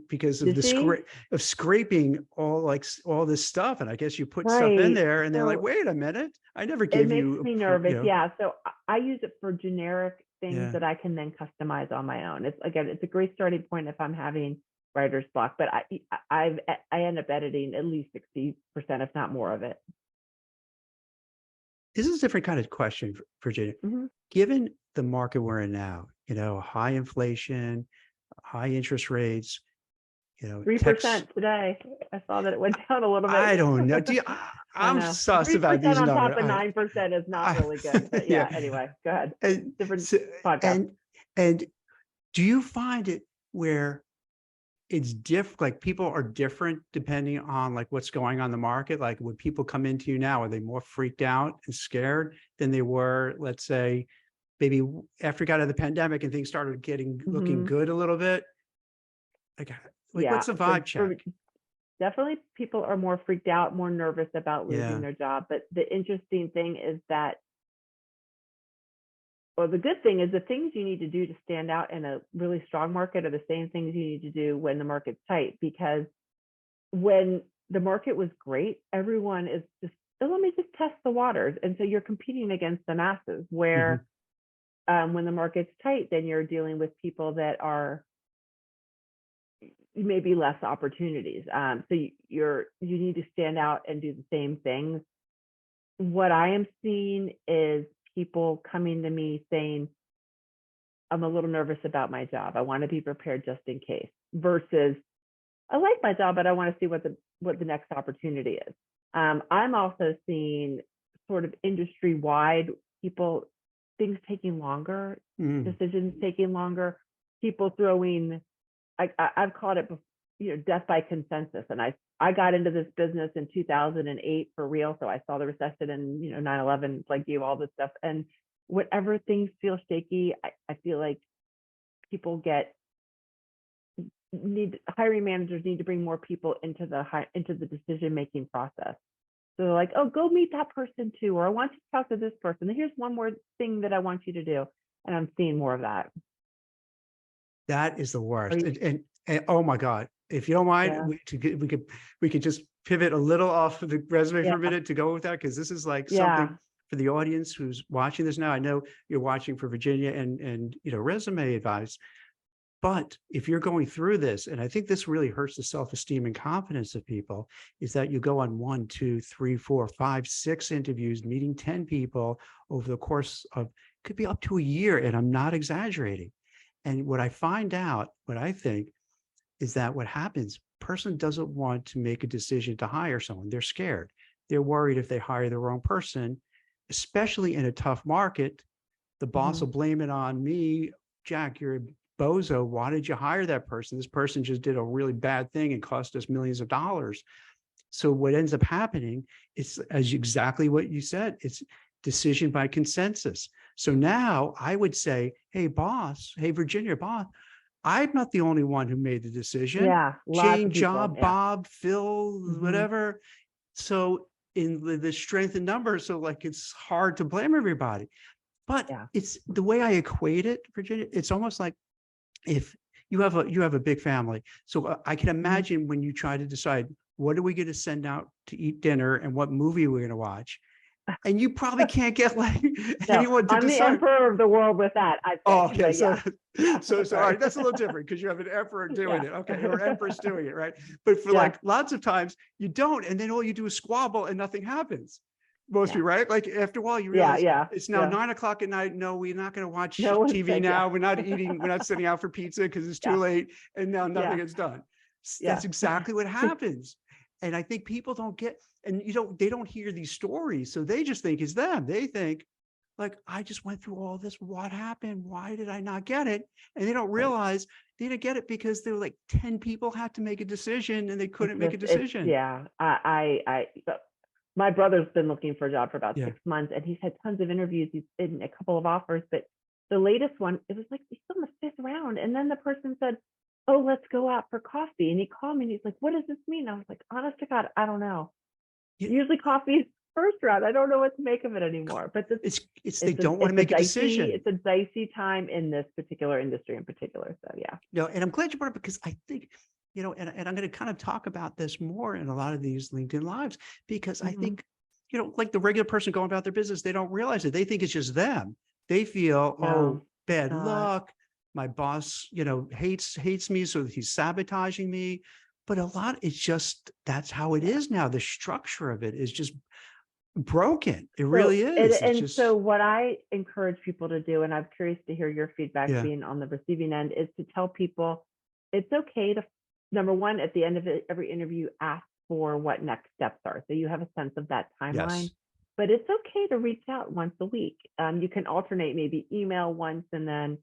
A: because of scraping all this stuff. And I guess you put stuff in there, and they're like, wait a minute, I never gave you.
B: It makes me nervous. Yeah. So I use it for generic things that I can then customize on my own. It's a great starting point if I'm having writer's block, but I end up editing at least 60%, if not more of it.
A: This is a different kind of question, Virginia. Given the market we're in now, high inflation, high interest rates,
B: 3% today. I saw that it went down a little bit.
A: I don't know. I'm sus about these numbers.
B: On top of 9% is not really good. But anyway, go ahead. Different podcast.
A: And do you find it where it's like people are different depending on like what's going on in the market. Like when people come into you now, are they more freaked out and scared than they were, let's say, maybe after we got out of the pandemic and things started looking good a little bit? Like
B: Yeah.
A: what's the
B: So
A: vibe check?
B: definitely people are more freaked out, more nervous about losing
A: Yeah.
B: their job. But the interesting thing is that, or the good thing is, the things you need to do to stand out in a really strong market are the same things you need to do when the market's tight. Because when the market was great, everyone is just, oh, let me just test the waters. And so you're competing against the masses, where when the market's tight, then you're dealing with people that are maybe less opportunities. So you need to stand out and do the same things. What I am seeing is people coming to me saying, I'm a little nervous about my job. I want to be prepared just in case, versus I like my job, but I want to see what the next opportunity is. I'm also seeing sort of industry wide people, things taking longer, decisions taking longer, people throwing, I've called it, death by consensus. And I got into this business in 2008 for real. So I saw the recession and 9/11, like you, all this stuff. And whenever things feel shaky, I feel like people hiring managers need to bring more people into the decision making process. So they're like, oh, go meet that person too, or I want you to talk to this person. And here's one more thing that I want you to do. And I'm seeing more of that.
A: That is the worst. And oh my God, if you don't mind, we could just pivot a little off of the resume for a minute to go with that, because this is like something for the audience who's watching this now. I know you're watching for Virginia and resume advice, but if you're going through this, and I think this really hurts the self-esteem and confidence of people, is that you go on 1, 2, 3, 4, 5, 6 interviews, meeting 10 people over the course of, could be up to a year, and I'm not exaggerating. And what I find out, what I think, is that what happens, person doesn't want to make a decision to hire someone. They're scared. They're worried if they hire the wrong person, especially in a tough market, the boss will blame it on me. Jack, you're a bozo. Why did you hire that person? This person just did a really bad thing and cost us millions of dollars. So what ends up happening is, as exactly what you said, it's decision by consensus. So now I would say, hey, boss, hey, Virginia, boss, I'm not the only one who made the decision.
B: Yeah.
A: Jane, Job, Bob, Phil, whatever. So in the strength in numbers, so like it's hard to blame everybody. But it's the way I equate it, Virginia, it's almost like if you have a big family. So I can imagine when you try to decide, what are we going to send out to eat dinner and what movie we're going to watch? And you probably can't get like anyone to
B: I'm
A: decide.
B: the emperor of the world with that.
A: Okay, so all right, that's a little different because you have an emperor doing it. Okay, or empress doing it, right? But for like lots of times you don't, and then all you do is squabble and nothing happens. Mostly, right? Like after a while you realize it's now 9 o'clock at night. No, we're not going to watch TV now. We're not eating, we're not sitting out for pizza because it's too late. And now nothing is done. That's exactly what happens. And I think people don't get, and they don't hear these stories. So they just think it's them. They think like, I just went through all this. What happened? Why did I not get it? And they don't realize they didn't get it because there were like 10 people had to make a decision and they couldn't make a decision.
B: My brother's been looking for a job for about 6 months, and he's had tons of interviews. He's in a couple of offers, but the latest one, it was like he's still in the 5th round. And then the person said, oh, let's go out for coffee. And he called me and he's like, what does this mean? I was like, honest to God, I don't know. Usually coffee is first round. I don't know what to make of it anymore. But
A: they don't want to make a decision.
B: It's a dicey time in this particular industry in particular. So
A: and I'm glad you brought it, because I think, and I'm going to kind of talk about this more in a lot of these LinkedIn Lives, because I think, like the regular person going about their business, they don't realize it. They think it's just them. They feel, oh, bad luck. My boss, hates me, so he's sabotaging me. But a lot, it's just, that's how it is now. The structure of it is just broken. It really is.
B: So what I encourage people to do, and I'm curious to hear your feedback being on the receiving end, is to tell people it's okay to, number one, at the end of every interview, ask for what next steps are. So you have a sense of that timeline. But it's okay to reach out once a week. You can alternate, maybe email once and then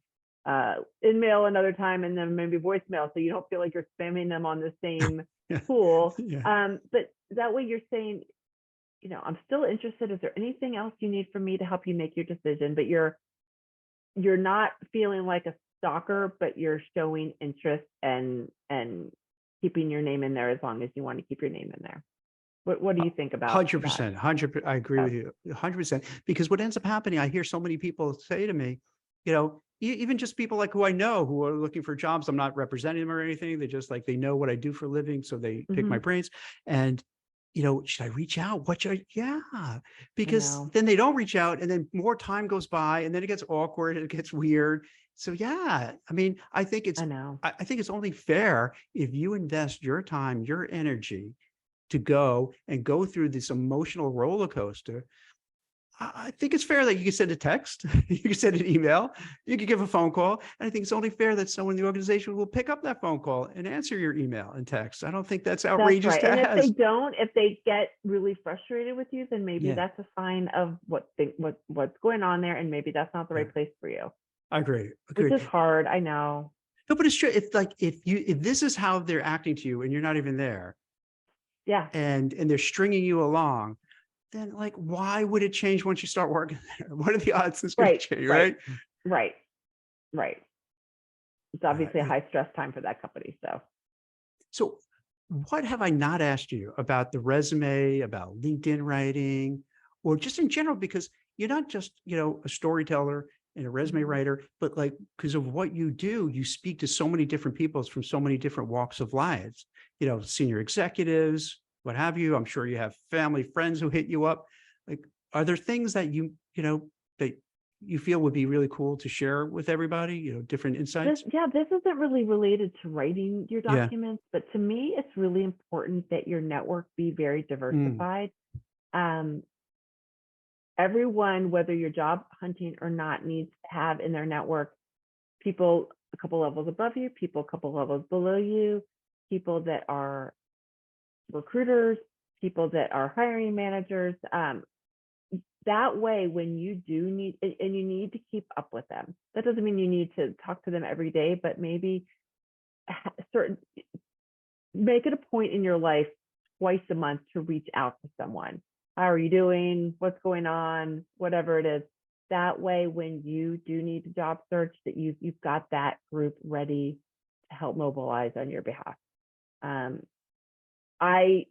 B: in mail another time, and then maybe voicemail, so you don't feel like you're spamming them on the same
A: Yeah.
B: pool.
A: Yeah.
B: But that way you're saying, I'm still interested. Is there anything else you need from me to help you make your decision? But you're not feeling like a stalker, but you're showing interest and keeping your name in there as long as you want to keep your name in there. What do you think about that?
A: 100%, 100. I agree with you 100%. Because what ends up happening, I hear so many people say to me, even just people like who I know who are looking for jobs. I'm not representing them or anything. They just they know what I do for a living. So they pick my brains. And, should I reach out? What should I? Yeah. Because then they don't reach out, and then more time goes by, and then it gets awkward and it gets weird. So yeah, I mean, I think
B: I know.
A: I think it's only fair if you invest your time, your energy to go through this emotional roller coaster. I think it's fair that you can send a text, you can send an email, you can give a phone call. And I think it's only fair that someone in the organization will pick up that phone call and answer your email and text. I don't think that's
B: That's
A: outrageous
B: right.
A: to
B: And
A: ask.
B: if they get really frustrated with you, then maybe
A: Yeah,
B: that's a sign of what's going on there, and maybe that's not the
A: yeah,
B: right place for you,
A: I agree.
B: which
A: Agree.
B: is hard. I know.
A: No, but it's true. It's like if this is how they're acting to you and you're not even there,
B: Yeah.
A: and they're stringing you along, then why would it change once you start working there? What are the odds it's going to
B: Right.
A: change,
B: Right.
A: right?
B: Right. Right. It's
A: Uh,
B: obviously a high stress time for that company.
A: So what have I not asked you about the resume, about LinkedIn writing, or just in general? Because you're not just, a storyteller and a resume writer, but because of what you do, you speak to so many different people from so many different walks of lives, senior executives, what have you. I'm sure you have family, friends who hit you up. Are there things that that you feel would be really cool to share with everybody, different insights?
B: This isn't really related to writing your
A: Yeah.
B: documents, but to me, it's really important that your network be very
A: Mm,
B: diversified. Um, Everyone, whether you're job hunting or not, needs to have in their network people a couple levels above you, people a couple levels below you, people that are recruiters, people that are hiring managers. That way, when you do need, and you need to keep up with them, that doesn't mean you need to talk to them every day, but maybe certain make it a point in your life twice a month to reach out to someone. How are you doing? What's going on? Whatever it is. That way, when you do need a job search, that you've got that group ready to help mobilize on your behalf. I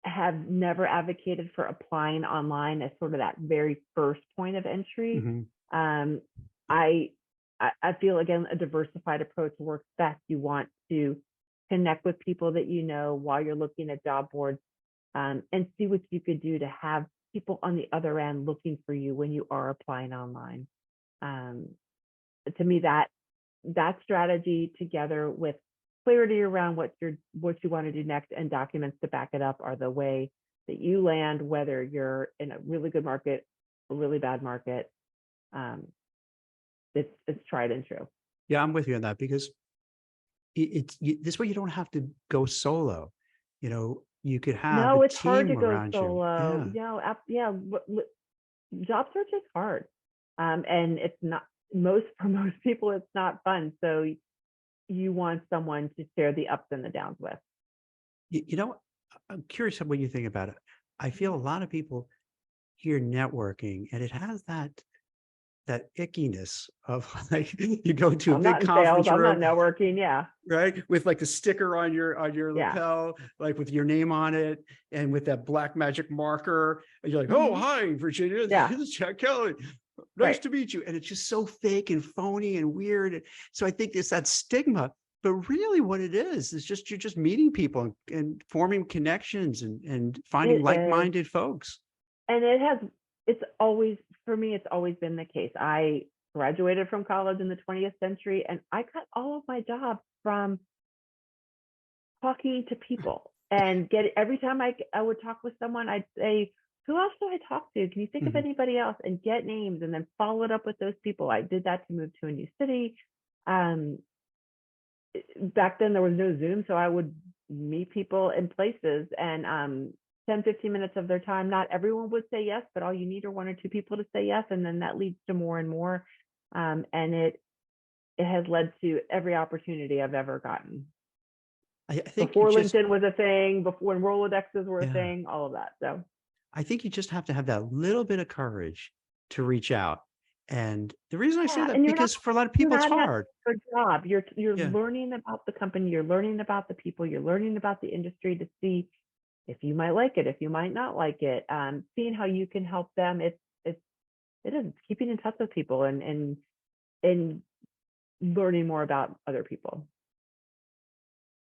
B: have never advocated for applying online as sort of that very first point of entry.
A: mhm.
B: Um, I I feel, again, a diversified approach works best. You want to connect with people that you know while you're looking at job boards, and see what you could do to have people on the other end looking for you when you are applying online. Um, to me, that strategy, together with clarity around what you want to do next and documents to back it up, are the way that you land, whether you're in a really good market, a really bad market. Um, it's tried and true.
A: Yeah, I'm with you on that because this way you don't have to go solo. You could have a
B: No, it's hard to
A: team
B: go
A: around you.
B: solo.
A: Yeah.
B: Yeah, job search is hard, and it's not for most people. It's not fun. So you want someone to share the ups and the downs with.
A: I'm curious what you think about it. I feel a lot of people hear networking and it has that ickiness of you go to a
B: I'm
A: big
B: not in sales.
A: conference
B: I'm not
A: room,
B: networking. Yeah,
A: right? With a sticker on your
B: yeah.
A: lapel, with your name on it, and with that black magic marker. And you're like, oh,
B: Hmm.
A: hi, Virginia.
B: Yeah,
A: This is Jack Kelly. Nice
B: right.
A: to meet you. And it's just so fake and phony and weird. So I think it's that stigma. But really what it is just you're just meeting people and forming connections and finding
B: It is,
A: like-minded folks.
B: and it's always, for me, it's always been the case. I graduated from college in the 20th century, and I got all of my jobs from talking to people, and every time I would talk with someone, I'd say, who else do I talk to? Can you think of
A: Mhm.
B: anybody else? And get names, and then follow it up with those people. I did that to move to a new city. Um, Back then there was no Zoom, so I would meet people in places, and 10, 15 minutes of their time. Not everyone would say yes, but all you need are one or two people to say yes, and then that leads to more and more. And it has led to every opportunity I've ever gotten.
A: I think
B: Before LinkedIn was a thing, before when Rolodexes were a
A: yeah,
B: thing, all of that. So
A: I think you just have to have that little bit of courage to reach out. And the reason I say
B: yeah,
A: that,
B: and
A: because for a lot of
B: you're
A: people, it's
B: not having
A: hard.
B: a job. You're
A: Yeah.
B: learning about the company, you're learning about the people, you're learning about the industry to see if you might like it, if you might not like it, seeing how you can help them. It is keeping in touch with people and learning more about other people.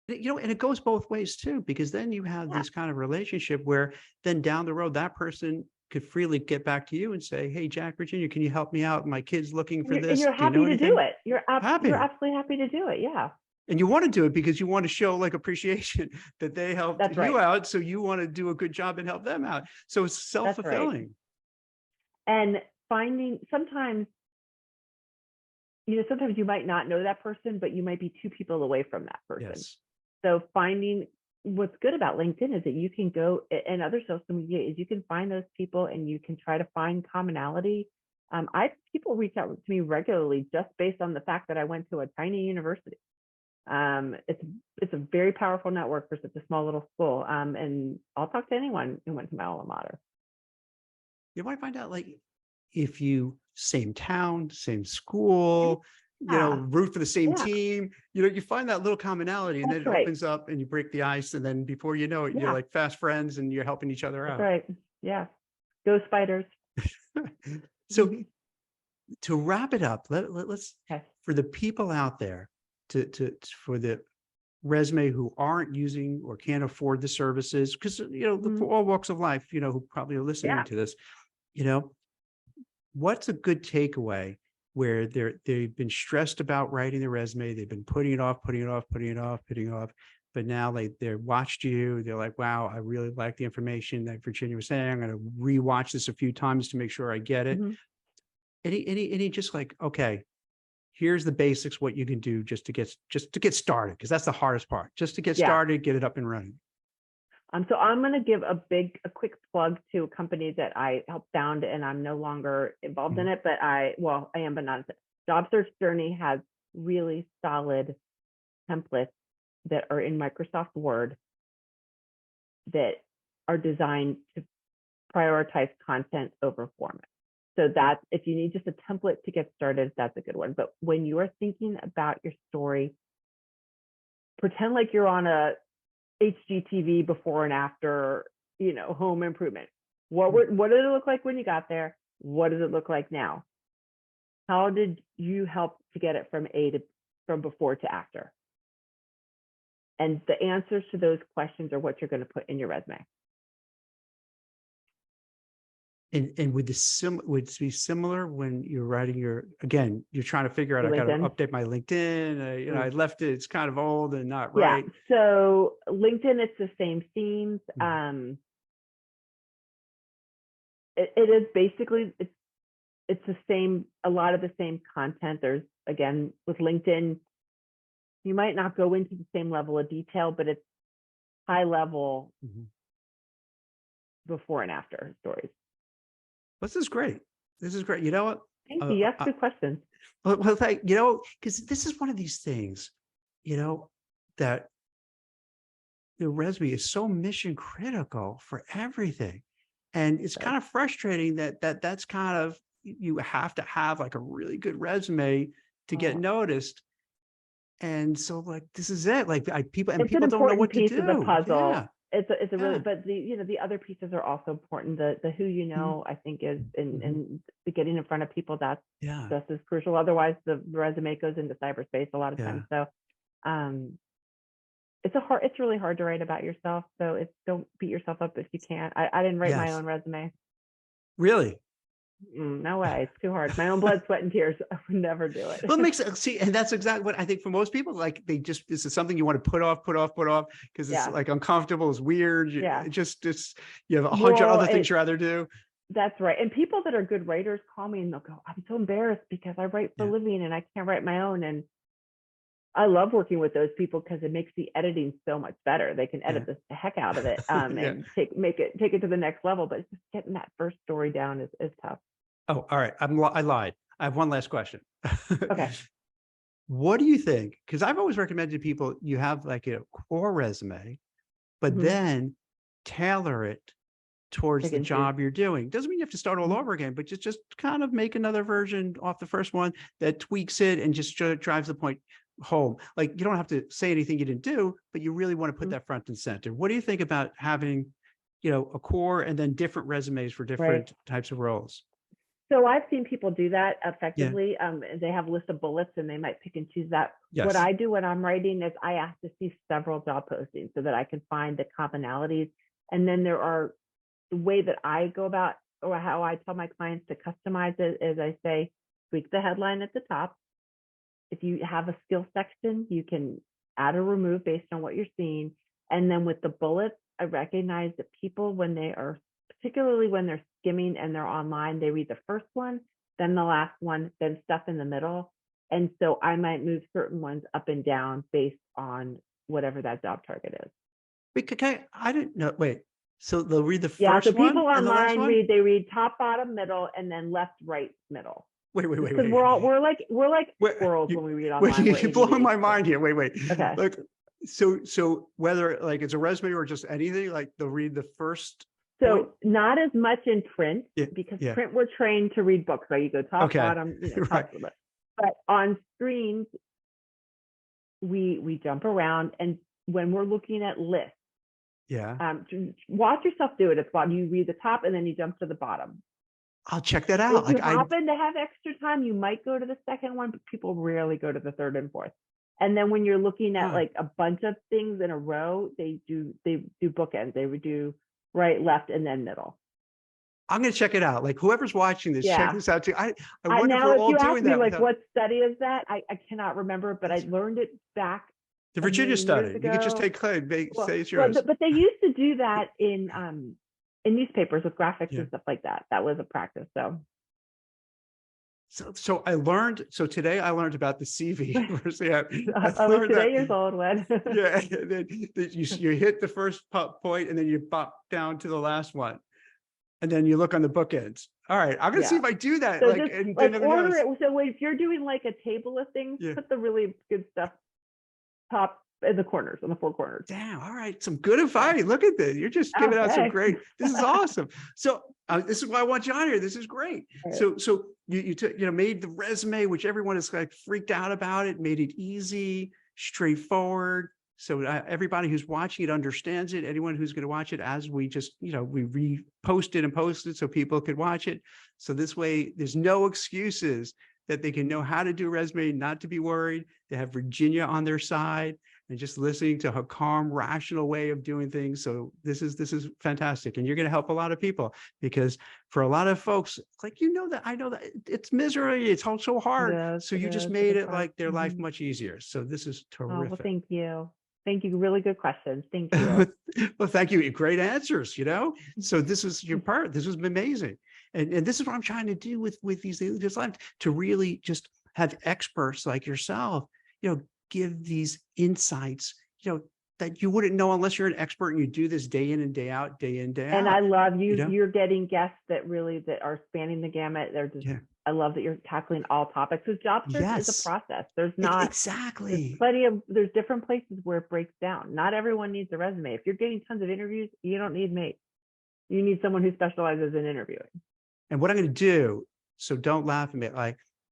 A: And it goes both ways too, because then you have
B: Yeah.
A: this kind of relationship where then down the road, that person could freely get back to you and say, hey, Jack, Virginia, can you help me out? My kid's looking for
B: And
A: this.
B: you're
A: Do you
B: happy
A: know
B: to
A: anything?
B: do it. You're
A: Happy.
B: absolutely happy to do it. Yeah.
A: And you want to do it because you want to show like appreciation that they helped
B: That's right.
A: you out. So you want to do a good job and help them out. So it's
B: That's right.
A: self-fulfilling.
B: And finding sometimes, sometimes you might not know that person, but you might be two people away from that person.
A: Yes.
B: So finding what's good about LinkedIn is that you can go, and other social media is you can find those people and you can try to find commonality. People reach out to me regularly just based on the fact that I went to a tiny university. It's a very powerful network for such a small little school. And I'll talk to anyone who went to my alma mater.
A: You might find out, like, if you same town, same school,
B: Yeah.
A: root for the same
B: Yeah.
A: team, you find that little commonality, and then
B: That's
A: it
B: right.
A: opens up and you break the ice. And then before you know it, you're
B: Yeah.
A: like fast friends and you're helping each other
B: That's
A: out.
B: right. Yeah. Go Spiders.
A: So to wrap it up, let's,
B: Okay.
A: for the people out there, for the resume who aren't using or can't afford the services, because for all walks of life, who probably are listening
B: Yeah.
A: to this, what's a good takeaway where they've been stressed about writing the resume, they've been putting it off, but now they watched you, they're like, wow, I really like the information that Virginia was saying, I'm going to rewatch this a few times to make sure I get it. Any just like, okay, here's the basics, what you can do just to get started, because that's the hardest part, just to get started, get it up and running.
B: So I'm going to give a quick plug to a company that I helped found, and I'm no longer involved in it, but I am, but not. Job Search Journey has really solid templates that are in Microsoft Word that are designed to prioritize content over format. So that's, if you need just a template to get started, that's a good one. But when you are thinking about your story, pretend like you're on a HGTV before and after, home improvement. What did it look like when you got there? What does it look like now? How did you help to get it from before to after? And the answers to those questions are what you're going to put in your resume.
A: And would it be similar when you're writing you're trying to figure out, I got to update my LinkedIn, I left it, it's kind of old and not right.
B: Yeah. So LinkedIn, it's the same themes. It is basically, it's the same, a lot of the same content. There's, again, with LinkedIn, you might not go into the same level of detail, but it's high level before and after stories.
A: This is great. You know what?
B: Thank you. You asked good questions.
A: Well, because this is one of these things, that the resume is so mission critical for everything. And it's kind of frustrating that's kind of, you have to have like a really good resume to get noticed. And so, like, this is it. Like, people don't know what to do.
B: It's an important piece of the puzzle.
A: Yeah.
B: It's a really, but the other pieces are also important. The who I think is in getting in front of people, that's just as crucial. Otherwise, the resume goes into cyberspace a lot of times. So, it's really hard to write about yourself. So don't beat yourself up if you can't. I didn't write my own resume. Really? No way. It's too hard. My own blood, sweat, and tears. I would never do it.
A: Well, it makes and that's exactly what I think for most people. Like, this is something you want to put off because it's like uncomfortable, it's weird. You have 100 other things you'd rather do.
B: That's right. And people that are good writers call me and they'll go, I'm so embarrassed because I write for a living and I can't write my own. And I love working with those people because it makes the editing so much better. They can edit the heck out of it and take it to the next level. But it's just getting that first story down is tough.
A: Oh, all right. I lied. I have one last question.
B: Okay.
A: What do you think? Because I've always recommended to people you have like a core resume, but
B: Mhm.
A: then tailor it towards
B: Pick
A: the
B: and choose.
A: job you're doing. Doesn't mean you have to start all
B: Mhm.
A: over again, but just kind of make another version off the first one that tweaks it and just drives the point home. Like you don't have to say anything you didn't do, but you really want to put
B: Mhm.
A: that front and center. What do you think about having, a core and then different resumes for
B: Right.
A: different types of roles?
B: So I've seen people do that
A: Yeah.
B: effectively. They have a list of bullets and they might pick and choose that. What
A: Yes.
B: I do when I'm writing is I ask to see several job postings so that I can find the commonalities. And then there are the way that I go about, or how I tell my clients to customize it is I say, tweak the headline at the top. If you have a skill section, you can add or remove based on what you're seeing. And then with the bullets, I recognize that people, when they are, particularly when they're skimming and they're online, they read the first one, then the last one, then stuff in the middle. And so I might move certain ones up and down based on whatever that job target is.
A: Because I didn't know. Wait, so they'll read the
B: Yeah, so
A: first
B: people
A: one and the last
B: online
A: one?
B: they read top, bottom, middle, and then left, right, middle.
A: Wait,
B: Just
A: wait,
B: because
A: wait.
B: we're like
A: Wait,
B: squirrels when we read
A: wait,
B: online. We're
A: you're blowing
B: ADD.
A: my mind here. Wait.
B: Okay.
A: Like, so whether like it's a resume or just anything, like they'll read the first point.
B: So not as much in print
A: Yeah,
B: because
A: yeah.
B: print we're trained to read books, right? You go top,
A: Okay,
B: bottom,
A: right.
B: top, but on screens we jump around, and when we're looking at lists,
A: Yeah,
B: watch yourself do it. It's fun. You read the top and then you jump to the bottom.
A: I'll check that
B: If
A: out.
B: you
A: Like I,
B: happen to have extra time, you might go to the second one, but people rarely go to the third and fourth. And then when you're looking at
A: huh.
B: like a bunch of things in a row, they do bookends. They would do right, left, and then middle.
A: I'm gonna check it out. Like whoever's watching this, check
B: Yeah.
A: this out too. I wonder if
B: Now,
A: we're
B: if
A: all
B: you ask
A: doing
B: me
A: that
B: like
A: without
B: what study is that, I cannot remember, but I learned it back
A: the
B: a
A: Virginia
B: million years
A: study. You could just
B: ago.
A: take claim,
B: Well,
A: say it's yours.
B: but they used to do that in newspapers with graphics
A: Yeah.
B: and stuff like that. That was a practice. So
A: So I learned. So today I learned about the CV. Yeah, I
B: I was
A: learned that.
B: today years old when.
A: Yeah, and then you hit the first point and then you pop down to the last one, and then you look on the bookends. All right, I'm gonna see
B: Yeah.
A: if I do that.
B: So
A: Like,
B: just
A: and then
B: like
A: nothing
B: order
A: else.
B: it. So if you're doing like a table of things,
A: Yeah.
B: put the really good stuff top in the corners, on the four corners.
A: Damn. All right. Some good
B: Yeah.
A: advice. Look at this. You're just
B: Oh,
A: giving out some
B: thanks.
A: great. This is awesome. So this is why I want you on here. This is great.
B: Right.
A: So you took made the resume, which everyone is like freaked out about it. Made it easy, straightforward. So everybody who's watching it understands it. Anyone who's going to watch it, as we just we repost it and post it so people could watch it. So this way, there's no excuses that they can know how to do a resume, not to be worried. They have Virginia on their side and just listening to her calm, rational way of doing things. So this is fantastic. And you're going to help a lot of people, because for a lot of folks, like, that I know that it's misery. It's all so hard. So you just made it like their life much easier. So this is
B: Oh, well,
A: terrific.
B: thank you. Thank you. Really good questions. Thank you.
A: Well, thank you. Great answers, So this is your part. This was amazing. And this is what I'm trying to do with these lives, to really just have experts like yourself, give these insights, that you wouldn't know unless you're an expert and you do this day in and day out, day in, day out.
B: And I love you. You're getting guests that are spanning the gamut. They're just,
A: Yeah.
B: I love that you're tackling all topics. Because job search is a process. There's not
A: exactly.
B: there's different places where it breaks down. Not everyone needs a resume. If you're getting tons of interviews, you don't need me. You need someone who specializes in interviewing.
A: And what I'm going to do, so don't laugh at me,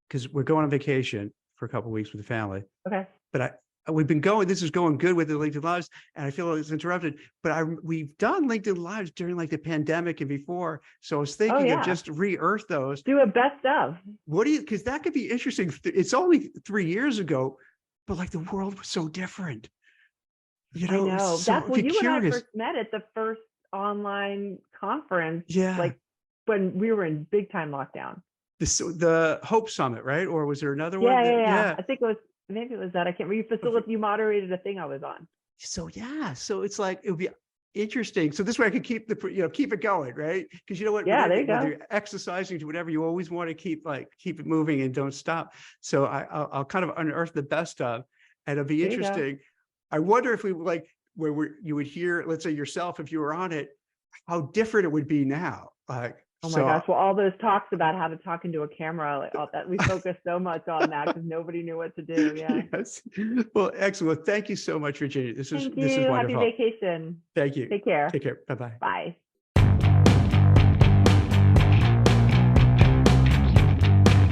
A: because we're going on vacation for a couple of weeks with the family.
B: Okay.
A: But we've been going, this is going good with the LinkedIn Lives, and I feel it's interrupted, but we've done LinkedIn Lives during like the pandemic and before. So I was thinking of just re-earth those.
B: Do a best of.
A: Because that could be interesting. It's only 3 years ago, but like the world was so different.
B: I know.
A: So
B: That's when you and I first met at the first online conference.
A: Yeah.
B: Like when we were in big time lockdown.
A: The Hope Summit, right? Or was there another one?
B: Yeah. I think maybe it was that. I can't remember. You moderated a thing I was on.
A: So so it's like, it would be interesting. So this way I could keep keep it going, right? Because you know what?
B: Yeah, there you go.
A: Whether you're exercising to whatever, you always want to keep it moving and don't stop. So I'll kind of unearth the best of, and it'll be interesting. I wonder if we where you would hear, let's say yourself, if you were on it, how different it would be now. Like,
B: Oh my
A: So
B: gosh. Well, all those talks about how to talk into a camera, like all that, we focused so much on that because nobody knew what to do. Yeah.
A: yes. Well, excellent. Thank you so much, Virginia. This is
B: Thank you. Happy
A: wonderful.
B: vacation.
A: Thank you.
B: Take care.
A: Take care. Bye-bye.
B: Bye.